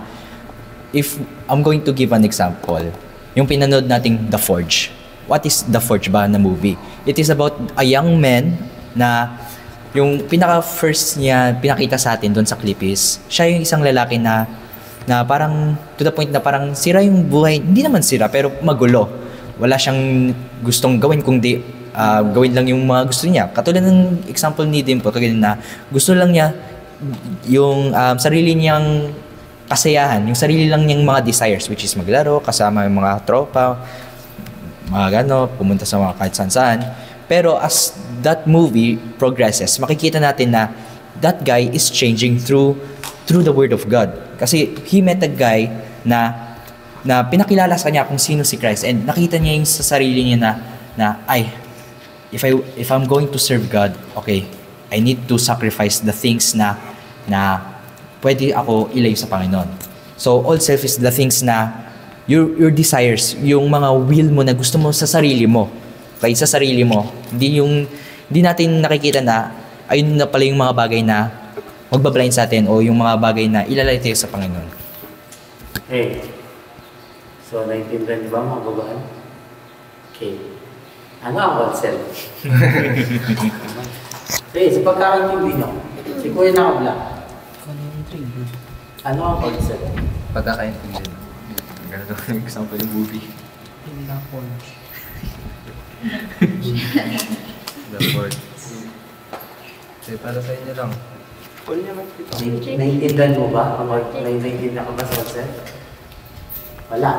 If I'm going to give an example, yung pinanood nating The Forge. What is The Forge ba na movie? It is about a young man na yung pinaka-first niya pinakita sa atin doon sa clip is, siya yung isang lalaki na parang to the point na parang sira yung buhay. Hindi naman sira, pero magulo. Wala siyang gustong gawin kundi gawin lang yung mga gusto niya. Katulad ng example ni Dimpo, na gusto lang niya yung sarili niyang kasayahan, yung sarili lang niyang mga desires, which is maglaro, kasama yung mga tropa, mga pumunta sa mga kahit saan. Pero as that movie progresses, makikita natin na that guy is changing through the Word of God. Kasi he met a guy na pinakilala sa kanya kung sino si Christ, and nakita niya yung sa sarili niya na if I'm going to serve God, okay, I need to sacrifice the things na pwede ako ilayo sa Panginoon. So old self is the things na your desires, yung mga will mo na gusto mo sa sarili mo. Okay, sa sarili mo, hindi natin nakikita na ayun na pala yung mga bagay na magbablind sa atin o yung mga bagay na ilalay tayo sa Panginoon. Okay. So, naintindihan niyo ba mga babahan? Okay. Ano ang old self? Okay, sa pagkakaintindi niyo, si Kuya Nakabla, ano ang old self? Pagkakaintindi. Ganun ang example yung movie. The Forge. The Forge. Okay, para sa inyo lang. Naintindihan mo ba? Naintindihan ka ba sa old self? Wala.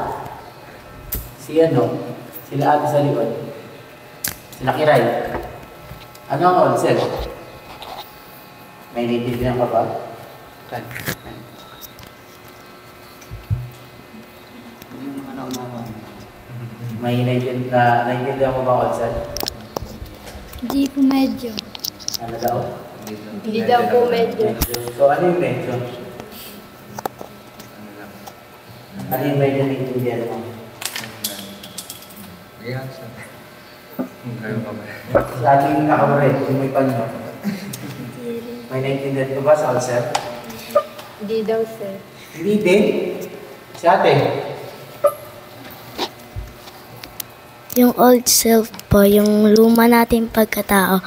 Sila ate sa likod. Sila Kiray. Ano ang old self? May naintindihan ka ba? May naintindihan mo ba old self? Hindi po medyo. Ano daw? Hindi daw po medyo. So, ano yung medyo? Ano yung medyo naintindihan mo? Sa ating nakabarit, yung may panyo. May naintindihan ko ba sa old self? Hindi daw sir. Hindi din. Si ate. Yung old self po, yung luma nating pagkatao.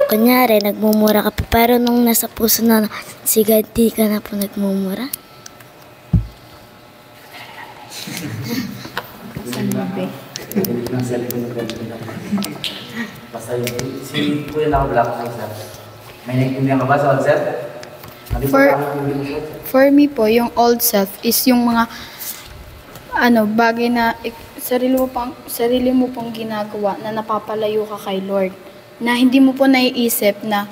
Kunyari, nagmumura ka pa, pero nung nasa puso na si God, di ka na po nagmumura. Basta si Kuya Nakabla ko sa may naintindihan ka ba sa old self? For me po, yung old self is yung mga bagay na sarili mo pong ginagawa na napapalayo ka kay Lord. Na hindi mo po naiisip na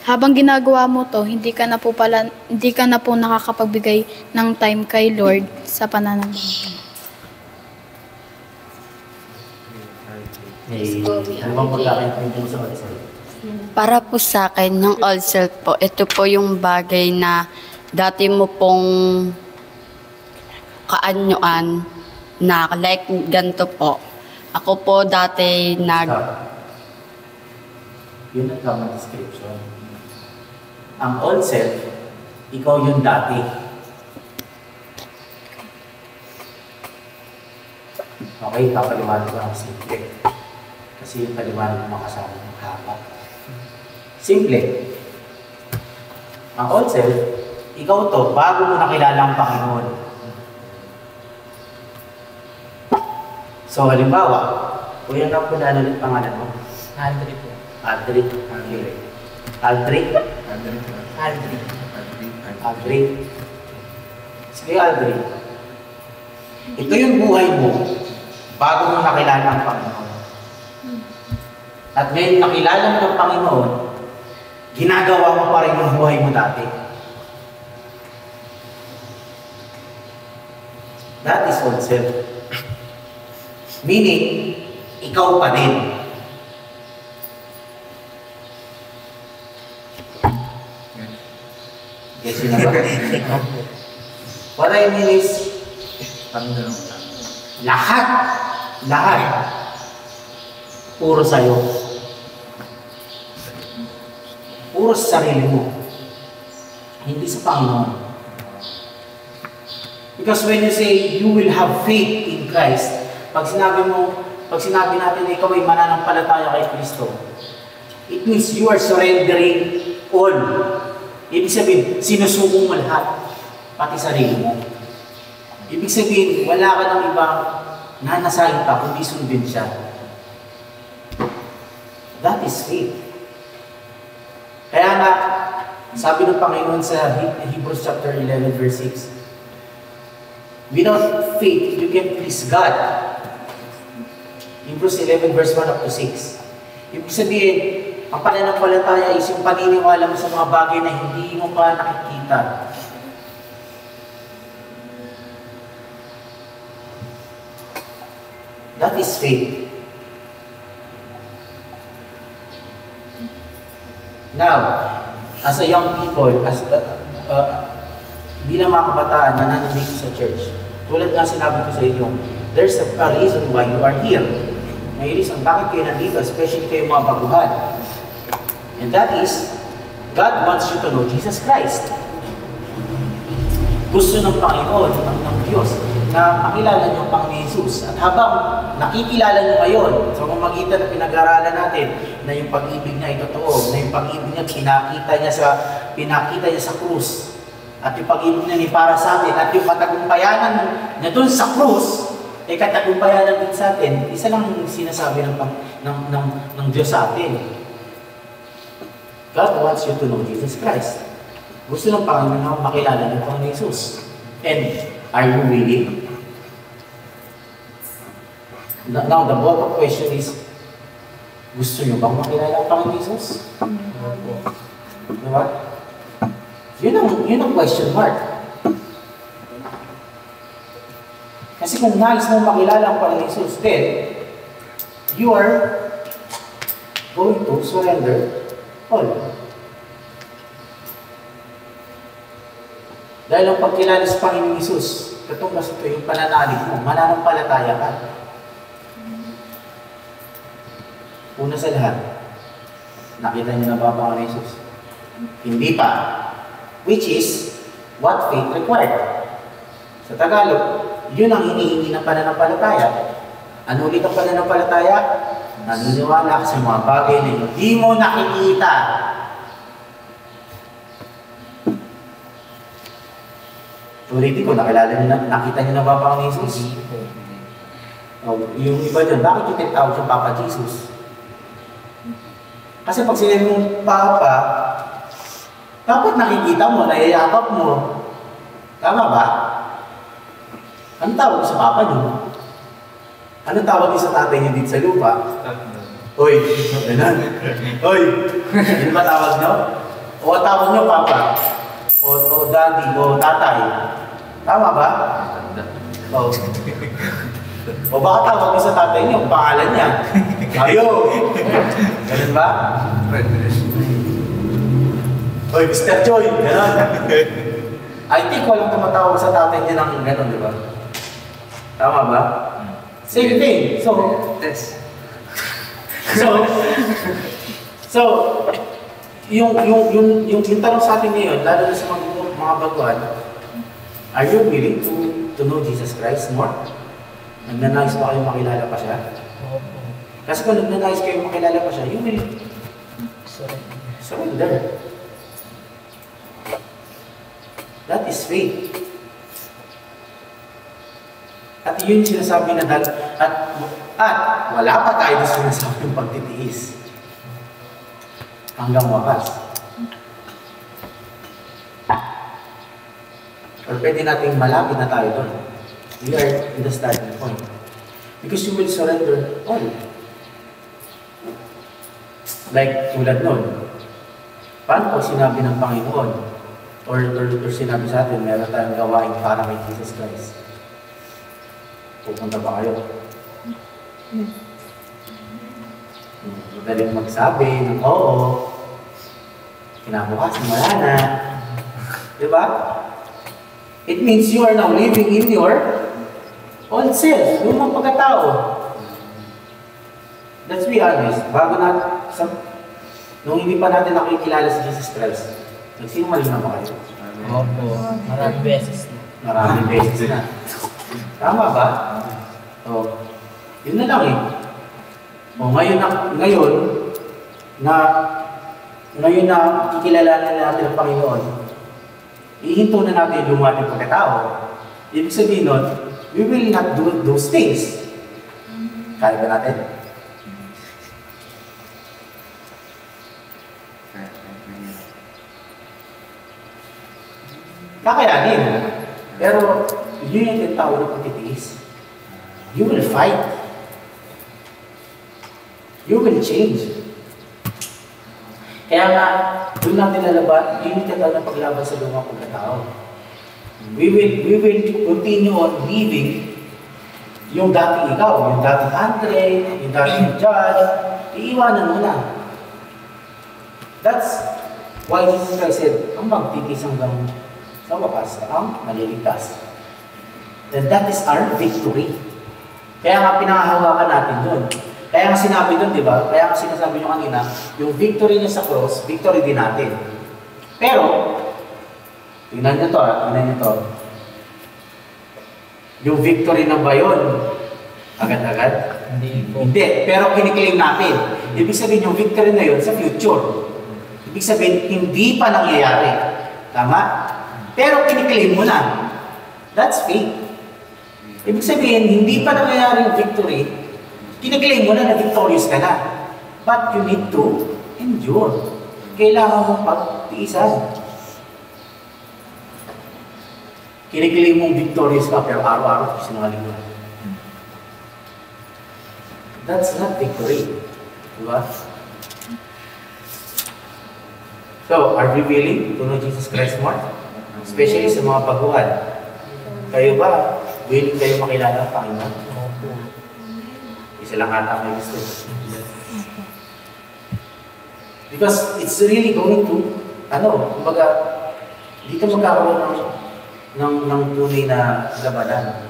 habang ginagawa mo to, hindi ka na po nakakapagbigay ng time kay Lord sa pananamit. Ano bang pagkakaintindi mo sa old self? Para po sa akin, yung old self po, ito po yung bagay na dati mo pong kaanyuan na like ganito po. Ako po dati Yun ang tamang description. Ang old self, ikaw yung dati. Okay, papaliwanag ko ang simple. Kasi yung paliwanag mo kasama ng haba. Simple. Ang old self, ikaw to, bago mo nakilala ang Panginoon. So, halimbawa, kuya nga po na ulit pangalan mo? Aldri po. Aldric. Aldric? Aldric. Sige, Aldric. Ito yung buhay mo bago mo nakilala ang Panginoon. At ngayon nakilala mo ang Panginoon, ginagawa mo pa rin yung buhay mo dati. That is old self. Meaning, ikaw pa din. Yes, yun na ba? What I mean is, lahat, puro sa'yo. Puro sa sarili mo. Hindi sa Panginoon. Because when you say, you will have faith in Christ, pag sinabi natin na ikaw ay mananampalataya kay Kristo, it means you are surrendering all. Ibig sabihin, sinusuko mo lahat, pati sarili mo. Ibig sabihin, wala ka ng ibang nanasahin pa, kundi sundin siya. That is faith. Kaya nga, sabi ng Panginoon sa Hebrews chapter 11 verse 6, without faith, you can please God. Hebrews 11 verse 1 up to 6. Ibig sabihin, ang pananampalataya is yung paniniwala mo sa mga bagay na hindi mo pa nakikita. That is faith. Now, as a young people, bilang mga kabataan na nandito sa church, tulad nga sinabi ko sa inyo, there's a reason why you are here. May reason bakit kayo nandito, especially kayo mga baguhan. And that is, God wants you to know Jesus Christ. Gusto ng Panginoon, ng Diyos, na makilala niyo ang Panginoon Jesus. At habang nakikilala niyo ngayon, sa pamamagitan na pinag-aralan natin, na yung pag-ibig niya ay totoo, na yung pag-ibig niya pinakita niya sa krus, at yung pag-ibig niya ay para sa atin, at yung katagumpayanan niya doon sa krus, ay katagumpayanan din sa atin. Isa lang sinasabi ng Diyos sa atin. God wants you to know Jesus Christ. Gusto ng Panginoon na makilala niyo ang Jesus. And are you willing? Now, the bottom question is, gusto niyo bang makilala ang Panginoon Jesus? Diba? Yun ang question mark. Kasi kung nais mo makilala ang Panginoon Jesus, then you are going to surrender all. Dahil ang pagkilala sa Panginoon Jesus, katumbas ito yung pananalig mo, mananampalataya ka. Una sa lahat, nakita niyo na ba ang Panginoon Jesus? Hindi pa. Which is what faith required. Sa Tagalog, yun ang hinihingi ng pananampalataya. Ano ulit ang pananampalataya? Naniniwala ka sa mga bagay na hindi mo nakikita. Ulitin ko, nakita niyo na ba Panginoon Jesus? Yung iba dyan, bakit yung tinatawag siyang Papa Jesus? Kasi pag sinabi mong Papa, dapat nakikita mo, nayayakap mo. Tama ba? Anong tawag sa Papa niyo? Anong tawag niyo sa tatay niyo dito sa lupa? Hoy, ganun. Hoy, yun ba tawag niyo? O tawag niyo Papa? O Daddy, o Tatay? Tama ba? O. O baka tawag niyo sa tatay niyo, pangalan niya. Ayo! Ganun ba? Hoy, Mr. Joy! Ganun. I think walang tumatawag sa tatay niya ng ganun, di ba? Tama ba? Same thing. So, yung tanong sa atin ngayon, lalo na sa mga baguhan, are you willing to know Jesus Christ more? Nagnanais pa kayo makilala pa siya? Kasi kung nagnanais kayo makilala pa siya, you will surrender. That is faith. At yun yung sinasabi na at wala pa tayo na sinasabi ng pagtitiis. Hanggang wakas. Or pwede nating malapit na tayo doon. We are in the starting point. Because you will surrender all. Like tulad nun. Paano po sinabi ng Panginoon? Or sinabi sa atin, meron tayong gawain para kay Jesus Christ. Pupunta ba kayo? Madaling magsabi ng oo. Kinabukasan wala na. Diba? It means you are now living in your old self, yung mga pagkatao. Let's be honest, nung hindi pa natin nakikilala si Jesus Christ, nagsinungaling na ba kayo? Opo, maraming beses na. Maraming beses na. Tama ba? O, yun na lang eh. O, ngayon na kikilalanan natin ang Panginoon, ihinto na natin yung ating pagkatao. Ibig sabihin nun, we will not do those things. Kaya ba natin? Kakayanin. Pero, yun yung tinatawag na pagtitiis. You will fight. You will change. Kaya nga, doon natin lalaban, yun yung tinatawag na paglaban sa lumang pagkatao. We will continue on living yung dating ikaw, yung dating Andre, yung dating Judge, iiwanan mo na. That's why Jesus Christ said, ang magtitis hanggang sa wakas, ang maliligtas. Then that is our victory. Kaya nga pinangahawakan natin doon. Kaya nga sinabi doon, di ba? Kaya nga sinasabi nyo kanina, yung victory niya sa cross, victory din natin. Pero, tingnan nyo to, tingnan nyo to. Yung victory na ba yun? Agad-agad? Hindi. Pero kiniklaim natin. Ibig sabihin yung victory na yun sa future. Ibig sabihin, hindi pa nangyayari. Tama? Pero kiniklaim mo na. That's faith. Ibig sabihin, hindi pa nangyayari yung victory, kiniklaim mo na na victorious ka na. But you need to endure. Kailangan mong pagtiisan. Kiniklaim mong victorious ka, pero araw-araw sinungaling mo. That's not victory. Diba? So, are we willing to know Jesus Christ more? Especially sa mga baguhan. Kayo ba, willing kayo makilala ang Panginoon? Isa lang ata may gusto. Because it's really going to, kumbaga, dito magkakaroon ng tunay na labanan.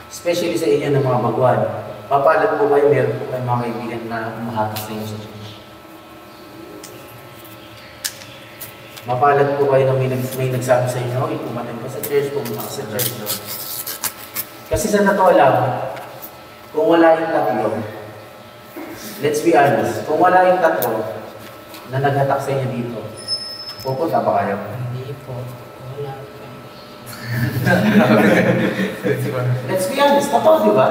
Especially sa inyo ng mga baguhan. Papalad po kayo, meron po kayo mga kaibigan na umahatas sa inyo sa Diyos. Mapalad po kayo na may nagsabi sa inyo, pumatin ka sa church, pumunta ka sa church. No? Kasi sa totoo lang, kung wala yung tatlo, let's be honest, kung wala yung tatlo na naghatak sa inyo dito, pupunta ba kayo? Hindi po. Wala po. Let's be honest, totoo di ba?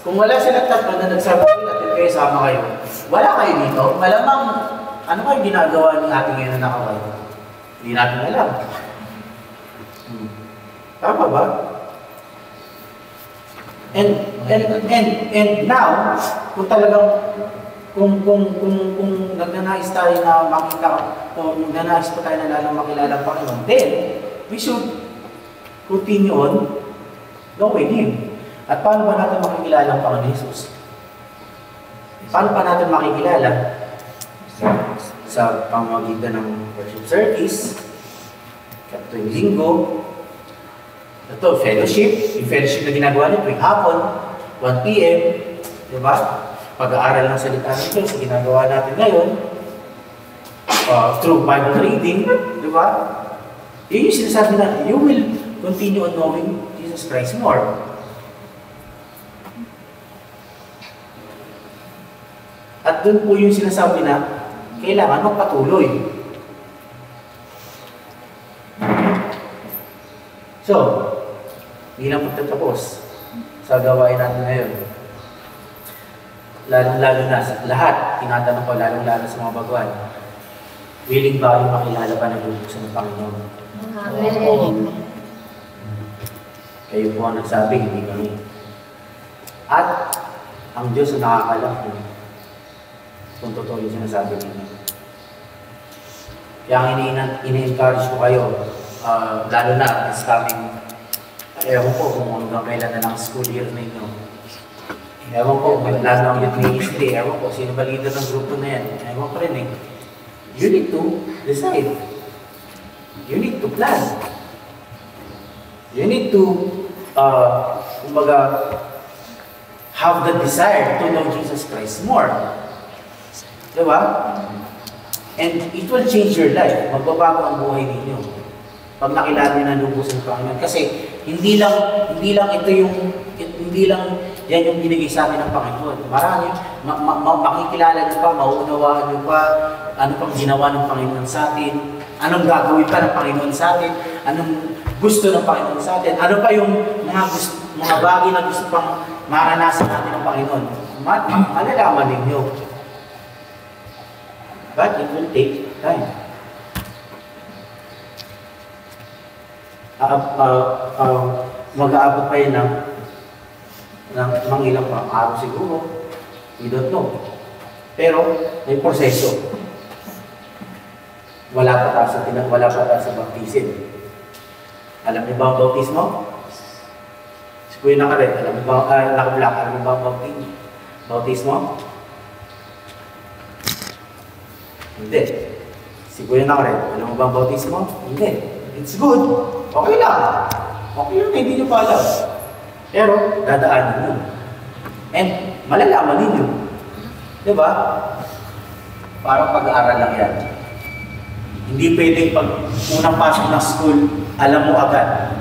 Kung wala silang tatlo na nagsabi natin kayo, sama kayo, wala kayo dito, malamang ano kayo ginagawa ng ating ngayon na nakaway? Hindi natin alam. Tama ba? And now, kung talagang kung nagnanais tayo na makita, kung nagnanais pa tayo na lalang makilala ang Panginoon, then we should continue on knowing Him. At paano ba natin makikilala ang Panginoon Jesus? Paano pa natin makikilala? Sa pamamagitan ng worship service, tuwing linggo, ito, fellowship, yung fellowship na ginagawa nyo tuwing hapon, 1 p.m., di ba? Pag-aaral ng salita ng Diyos, ginagawa natin ngayon, through Bible reading, di ba? Yun yung sinasabi na, you will continue on knowing Jesus Jesus Christ more. At doon po yung sinasabi na kailangan magpatuloy. So, hindi lang pagtatapos sa gawain natin ngayon. Lalong-lalo na sa lahat, tinatanong ko, lalong-lalo sa mga baguhan, willing ba yung makilala pa ng lubuksan ng Panginoon? Amen. Kayo po ang nagsabi, hindi kami. At ang Diyos ang nakakalam kung totoo yung sinasabi ninyo. Kaya ang ini-encourage ko kayo, lalo na this coming, ewan ko kung hanggang kailan na ng school year ninyo. Ewan ko, lalo ang youth ministry, ewan ko, sino ba leader ng grupo na yan? Ewan ko rin eh. You need to decide. You need to plan. You need to, kumbaga, have the desire to know Jesus Christ more. Diba? And it will change your life. Magbabago ang buhay ninyo. Pag nakilala niyo ng lubos ng Panginoon. Kasi hindi lang yan yung binigay sa atin ng Panginoon. Marami, makikilala niyo pa, mauunawaan niyo pa, ano pang ginawa ng Panginoon sa atin, anong gagawin pa ng Panginoon sa atin, anong gusto ng Panginoon sa atin, ano pa yung mga bagay na gusto pang maranasan natin ng Panginoon. Malalaman ninyo. But it will take time. Mag-aabot pa yan ng mga ilang araw siguro. We don't know. Pero may proseso. Wala pa tayo sa baptism. Alam niyo ba ang bautismo? Si Kuya Nakaret, alam niyo ba ang bautismo? Hindi. Si Kuya Nakaret, alam mo ba ang bautismo? Hindi. It's good. Okay lang. Okay lang, hindi nyo pa alam. Pero, dadaanan nyo. And, malalaman ninyo. Diba? Parang pag-aaral lang yan. Hindi pwedeng pag unang pasok ng school, alam mo agad.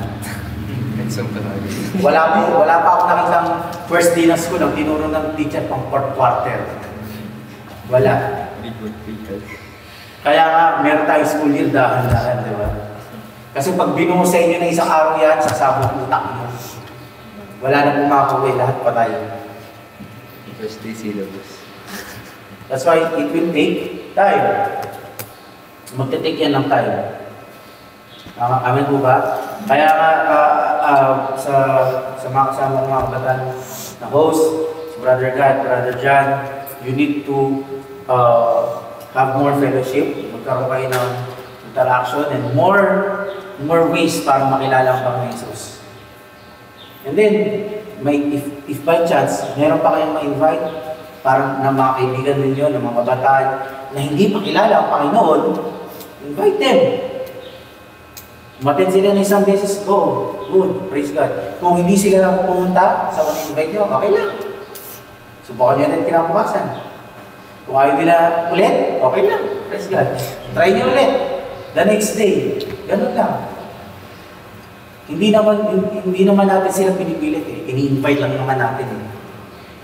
Wala pa ako nakitang first day ng school, ang tinuro ng teacher pang fourth quarter. Wala. Kaya nga, meron tayong school year, dahan-dahan, di ba? Kasi pag binuho sa inyo ng isang araw yan, sasabog utak nyo. Wala na pumakuwi, lahat patay. First day syllabus. That's why it will take time. Magte-take yan ng time. Amen po ba? Kaya nga, sa mga kasama ng mga kabataan na host, si Brother God, Brother John, you need to have more fellowship, magkaroon kayo ng interaction, and more ways para makilala ang Panginoon Jesus. And then, if by chance, meron pa kayong ma-invite para na mga kaibigan ninyo, ng mga kabataan na hindi pa kilala ang Panginoon, invite them. Umattend sila ng isang beses, go. Good, praise God. Kung hindi sila pumunta sa mga invite nyo, okay lang. Subukan nyo rin kinabukasan. Kung ayaw nila ulit, okay lang. Praise God. Try nyo ulit. The next day. Ganun lang. Hindi naman natin sila pinipilit eh. Ini-invite lang naman natin eh.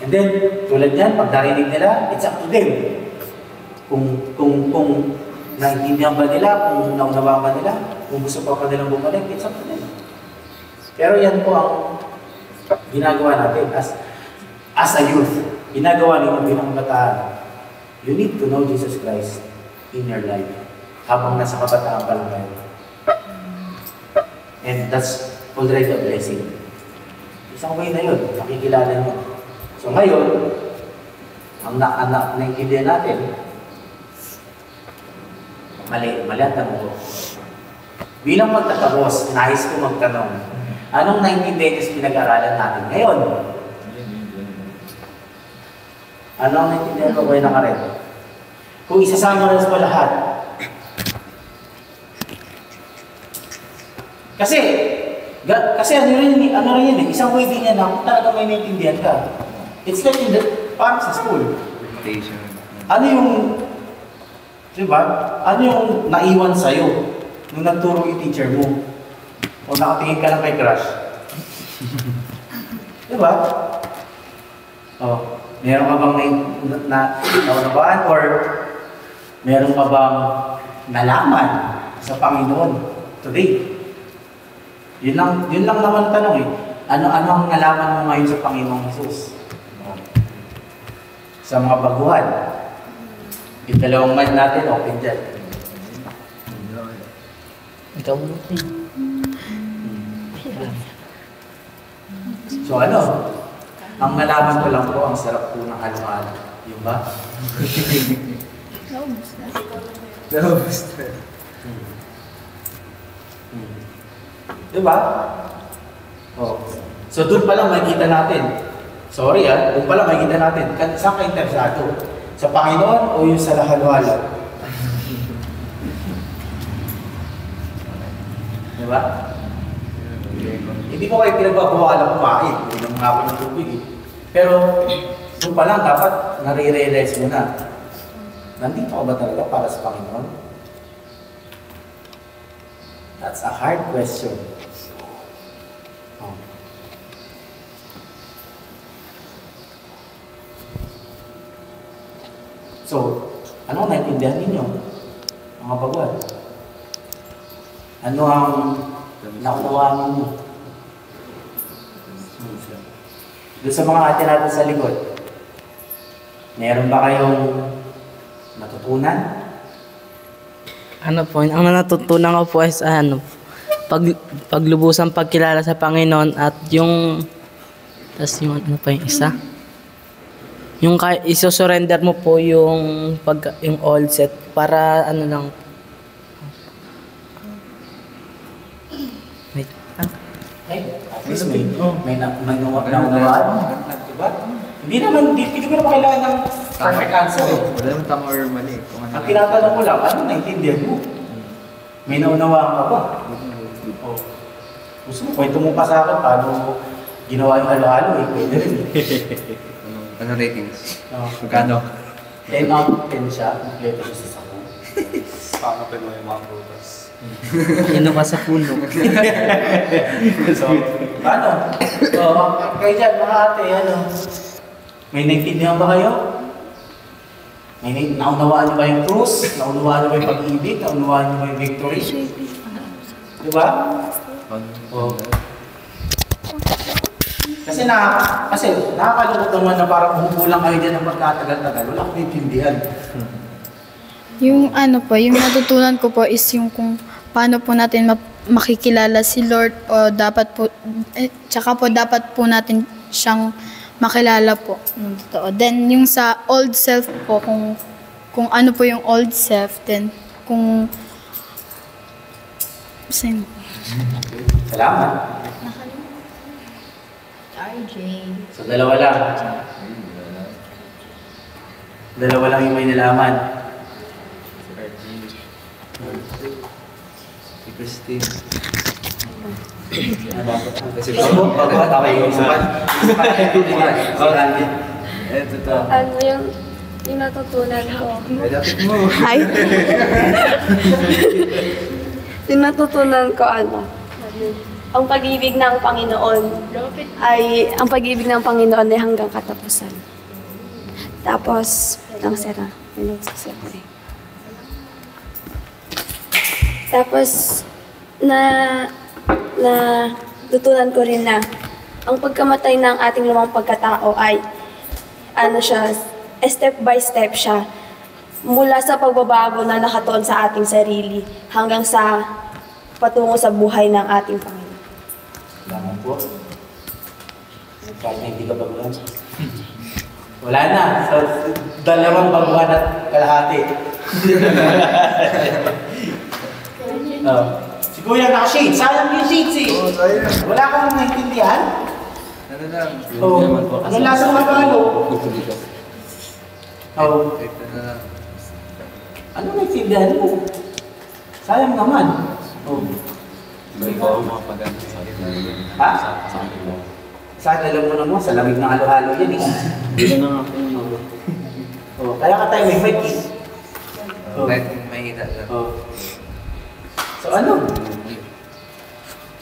And then, tulad yan, pag narinig nila, it's up to them. Kung naintindihan ba nila, kung naunawa ba nila, kung gusto pa nilang bumalik, it's up to them. Pero yan po ang ginagawa natin as a youth. Ginagawa ninyo bilang kabataan. You need to know Jesus Christ in your life habang nasa kabataan pa lang kayo. And that's already a blessing. Isang way na yun, nakikilala mo. So ngayon, ang naintindihan natin, mali ang tanong ko. Bilang magtatapos, nais ko magtanong, anong naintindihan niyo sa pinag-aralan natin ngayon? Anong naintindihan ko kayo Nakaret? Kung isasama na sa lahat, kasi ano rin yan eh, isang way din yan na kung talaga may naintindihan ka. It's like parang sa school. Ano yung, diba? Ano yung naiwan sa'yo nung nagturo yung teacher mo? O nakatingin ka lang kay crush? Diba? Oh, meron ka bang naunawaan or meron ka bang nalaman sa Panginoon today? Yun lang naman tanong eh. Ano ang nalaman mo ngayon sa Panginoong Jesus? Sa mga baguhan. Yung dalawang mic natin, open dyan. Ikaw mo ito. So ano? Ang nalaman ko lang po, ang sarap po ng halo-halo. Yung ba? Naubos na. Naubos na. Diba? Oh. So doon pa lang makikita natin. Sorry doon pa lang makikita natin. Saan ka interesado? Sa Panginoon o yung sa halo-halo? Diba? Hindi ko kayo pinagbabawalan kumain. Ilang nga po ng tubig eh. Pero doon pa lang dapat nare-realize mo na. Nandito ka ba talaga para sa Panginoon? That's a hard question. Oh. So, ano ang naintindihan ninyo? Mga baguhan? Ano ang nakuha ninyo? Doon sa mga ate natin sa likod, meron ba kayong natutunan? Ano po, ang natutunan ko po is paglubusang pagkilala sa Panginoon at yung ano pa yung isa? Yung iso-surrender mo po yung old set para ano lang. Wait. At least may naunawaan. Diba? Hindi ko naman kailangan ng perfect answer eh. Wala naman tama or mali. Ang tinatanong ko lang, ano naintindihan mo? May naunawaan ka ba? Oh. Gusto mo, kwento mo pa sa akin paano ginawa yung halo-halo eh. Pwede rin eh. Ano ratings? Magkano? 10 out of 10 siya. Kompleto siya sa sako. Pakapin mo yung mga prutas. Ano ka sa puno? So, paano? So, kayo dyan, mga ate, may naintindihan ba kayo? Naunawaan niyo ba yung krus? Naunawaan niyo ba yung pag-ibig? Naunawaan niyo ba yung victory? Diba? Oh. Kasi nakakalungkot naman na parang humukulang kayo dyan ng pagkatagal-tagal. Wala akong naintindihan. Yung yung natutunan ko po is yung kung paano po natin makikilala si Lord o dapat po, tsaka po dapat po natin siyang makilala po. Then yung sa old self po, kung ano po yung old self, then kung... Salamat. RJ. So, dalawa lang. Dalawa lang yung may nalaman. Si Christine. Ano yung natutunan ko? Ay! Yung natutunan ko ang pag-ibig ng Panginoon ay hanggang katapusan. Tapos, Tapos, tutunan ko rin na ang pagkamatay ng ating lumang pagkatao ay step by step siya. Mula sa pagbabago na nakatuon sa ating sarili hanggang sa patungo sa buhay ng ating Panginoon. Salamat po. Kahit na hindi ka baguhan. Wala na. So, dalawang baguhan at kalahati. Si Kuya naka-shades. Sayang yung shades eh. Wala kang naintindihan? Ano lang? Ano lasang magalo? Ano naintindihan mo? Sayang naman. Ikaw ang mga paganda sa akin. Ha? Saan alam mo naman? Sa lamig ng halo-halo yan eh. Dito na nga po. Kaya ka tayo may mic eh. Kahit mahina lang. So ano?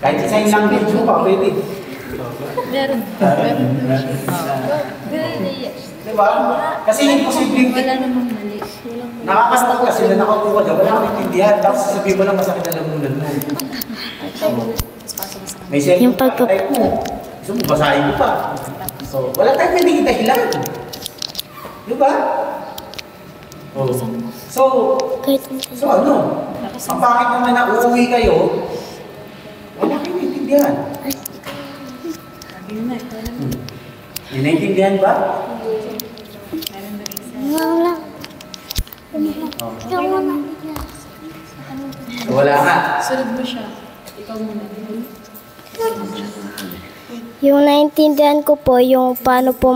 Kahit isa yung language mo pa, pwede. Meron. Diba? Kasi imposibleng Wala namang mali. nakakastak kasi na nakaupo ka dyan, wala kang intindihan. Tapos sasabihin mo lang masakit na lamunan mo. May Yung cellphone ka, type mo. Gusto mo, basahin mo pa. So, wala tayong pwedeng dahilan. Diba? Oh. So ano? Ang bakit naman na uuwi kayo, wala kayong intindihan. Ninaintindihan ba? Wala. Wala nga. Sunod mo siya. Ikaw muna. Yung naintindihan ko po, yung paano po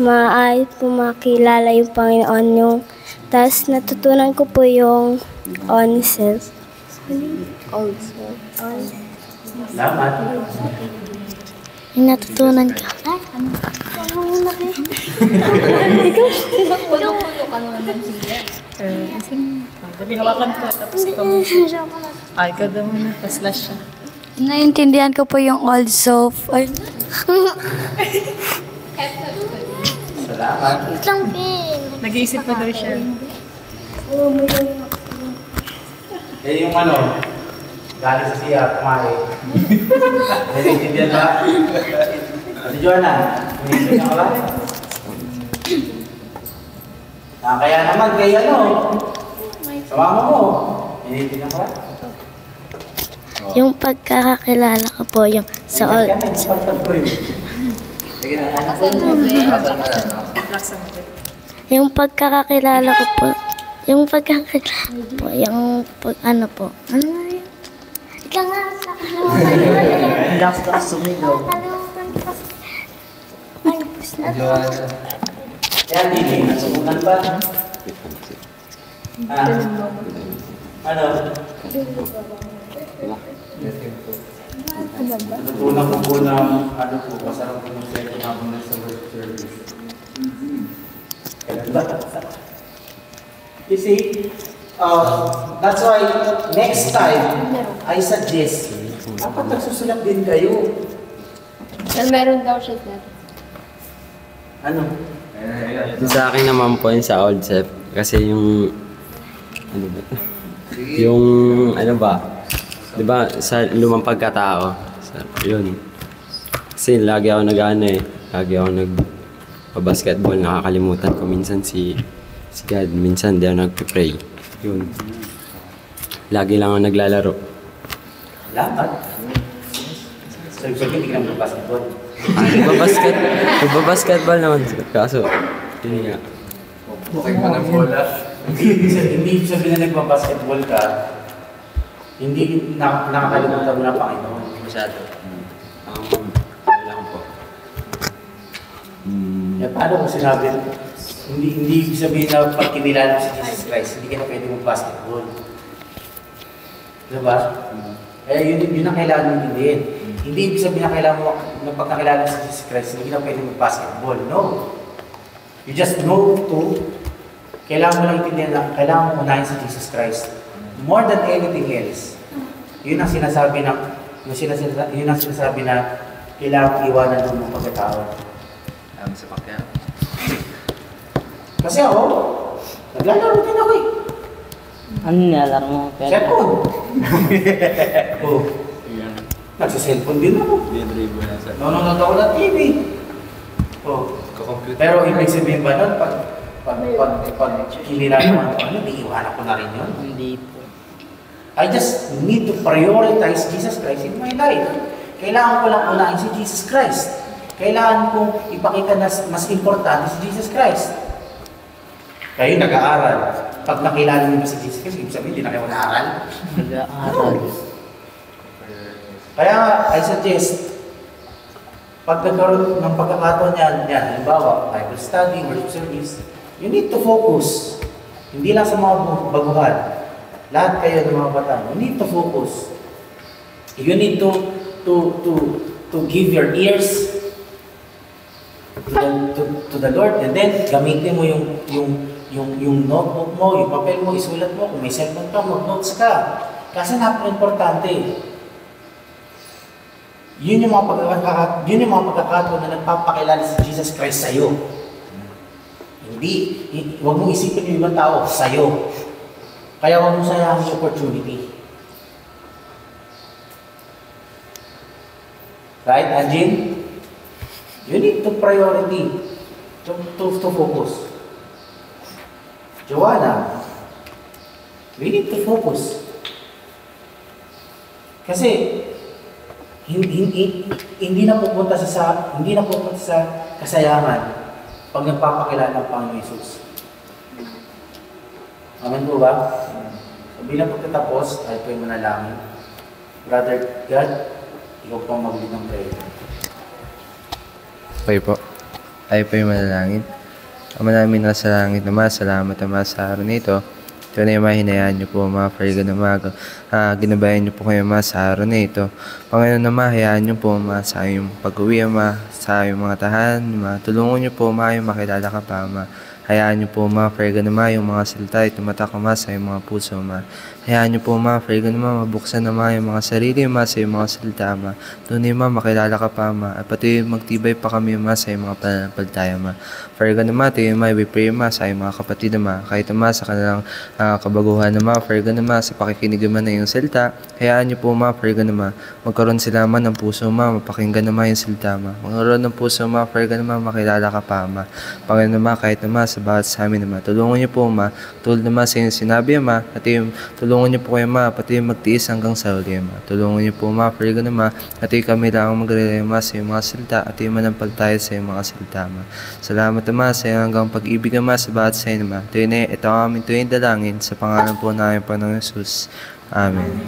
maayos po makilala yung Panginoon yung tapos natutunan ko po yung on self. Salamat. Yung natutunan ko. Pulo-pulo ka naman siya. Dali, hawakan ko. Tapos ikaw mo. Ikaw daw muna. Pa-slash siya. Naintindihan ko po yung also. Salamat. Nag-iisip pa daw siya. Yung galing sa siya, kumain. Naiintindihan ba? Ano, Joanna? Naiintindihan ka ba? Kaya naman, sumama mo. Naiintindihan ka ba? Yung pagkakakilala ko po yung sa all. Yung pagkakakilala ko po, yung ano po. Ano na yun? Ika nga sa Gas sumigaw. Kaya hindi, nasukunan ba? Ano? Natutunan ko po na masarap po ng sento habang nasa work service. Kailan ba? You see, that's why next time, I suggest, dapat nagsusulat din kayo. Meron daw siya, sir. Ano? Sa akin naman po yun sa old self. Kasi yung, di ba, sa lumang pagkatao, yun. Kasi lagi ako lagi ako nagpa-basketball, nakakalimutan ko minsan si God, minsan di ako nagpe-pray. Yun. Lagi lang ako naglalaro. Salamat. So, hindi ka naman basketball. Nagpa-basketball naman. Kaso, yun nga. Bukay mo ng bola. Hindi sabihin na nagpa-basketball ka, hindi nakakalimutan mo na Panginoon. Masyado. Ano lang po. Paano kung sinabi, hindi ibig sabihin na pag kinilala mo si Jesus Christ, hindi ka na pwede mag-basketball. Diba? Yun ang kailangan mo intindihin. Hindi ibig sabihin na kailangan mo, na pag nakilala mo si Jesus Christ, hindi ka na pwede mag-basketball. No. You just know kailangan mo lang intindihin na kailangan mo unahin si Jesus Christ. More than anything else. Yun ang sinasabi na kailangan iwanan mo ng pagkatao. Sa pakya. Kasi ako, naglalaro din ako eh. Ano nilalaro mo? Cellphone. Nagsa-cellphone din ako. Nanonood ako ng TV. Pero ibig sabihin ba nun, pag kinilala mo iiwanan ko na rin yun? Hindi po. I just need to prioritize Jesus Christ in my life. Kailangan ko lang unahin si Jesus Christ. Kailangan kong ipakita na mas importante si Jesus Christ. Kayo nag-aaral. Pag nakilala niyo si Jesus Christ, ibig sabihin, hindi na kayo nag-aaral. Nag-aaral. Kaya I suggest, pag nagkaroon ng pagkakataon yan, halimbawa, Bible study, worship service, you need to focus. Hindi lang sa mga baguhan. Lahat kayo ng mga bata, you need to focus. You need to give your ears to the Lord, and then gamitin mo yung notebook mo, yung papel mo, isulat mo. Kung may cellphone ka, mag-notes ka. Kasi napaka-importante. Yun yung mga pagkakataon na nagpapakilala si Jesus Christ sa'yo. Huwag mong isipin yung ibang tao, sa'yo. Kaya huwag mong sayangin yung opportunity. Right, Anjin? You need to priority, to focus. Joanna, we need to focus. Kasi, hindi na pupunta sa kasayangan pag nagpapakilala ng Panginoon Hesus. Amen po ba? So, bilang pagkatapos, ay po'y manalangin. Brother God, ikaw pang mag-lead ng prayer. Okay po. Tayo po yung manalangin. Ama namin nasa langit naman, salamat naman sa araw na ito. Ito na yung mahinayaan niyo po mga Frigan na umaga. Ginabayan niyo po kayo mga sa araw na ito. Panginoon naman, hayaan niyo po mga sa iyong pag-uwi, ama, sa iyong mga tahan. Tulungan niyo po mga yung makilala ka pa, ama. Hayaan niyo po mga Frigan naman yung mga salita ay tumatak ama sa iyong mga puso, ama. Hayaan niyo po mga Frigan naman mabuksan naman yung mga sarili, ama, sa iyong mga salita, ama. Tunay, ama, makilala ka pa, ama. At pati magtibay pa kami, ama, sa iyong mga pananampalataya, ama. Frigan naman, tayo, ama, we pray, ama, sa iyong mga kapatid, ama. Kahit, ama, sa kanilang kabaguhan, ama, Frigan naman, sa pakikinig naman na yung salita. Hayaan niyo po mga Frigan naman, magkaroon sila man ng puso, ama, mapakinggan naman yung salita, ama. Magkaroon ng puso, ama, Frigan naman, makilala ka pa, ama. Panginoon naman, kahit naman sa bawat sa amin, ama. Tulungan niyo po, ama. Tulad naman sa inyong sinabi, ama. At yung tulungan niyo po kayo, ama. Pati yung magtiis hanggang sa huli, ama. Tulungan niyo po, ama. Frigan naman. At yung kami lang magre-relay, ama, sa iyong mga salita. At yung manampalataya sa iyong mga salita, ama. Salamat, ama, sa iyong hanggang pag-ibig, ama, sa bawat sa inyo, ama. Ito ang aming tuwing dalangin sa pangalan po namin, Panginoon Hesus. Amen.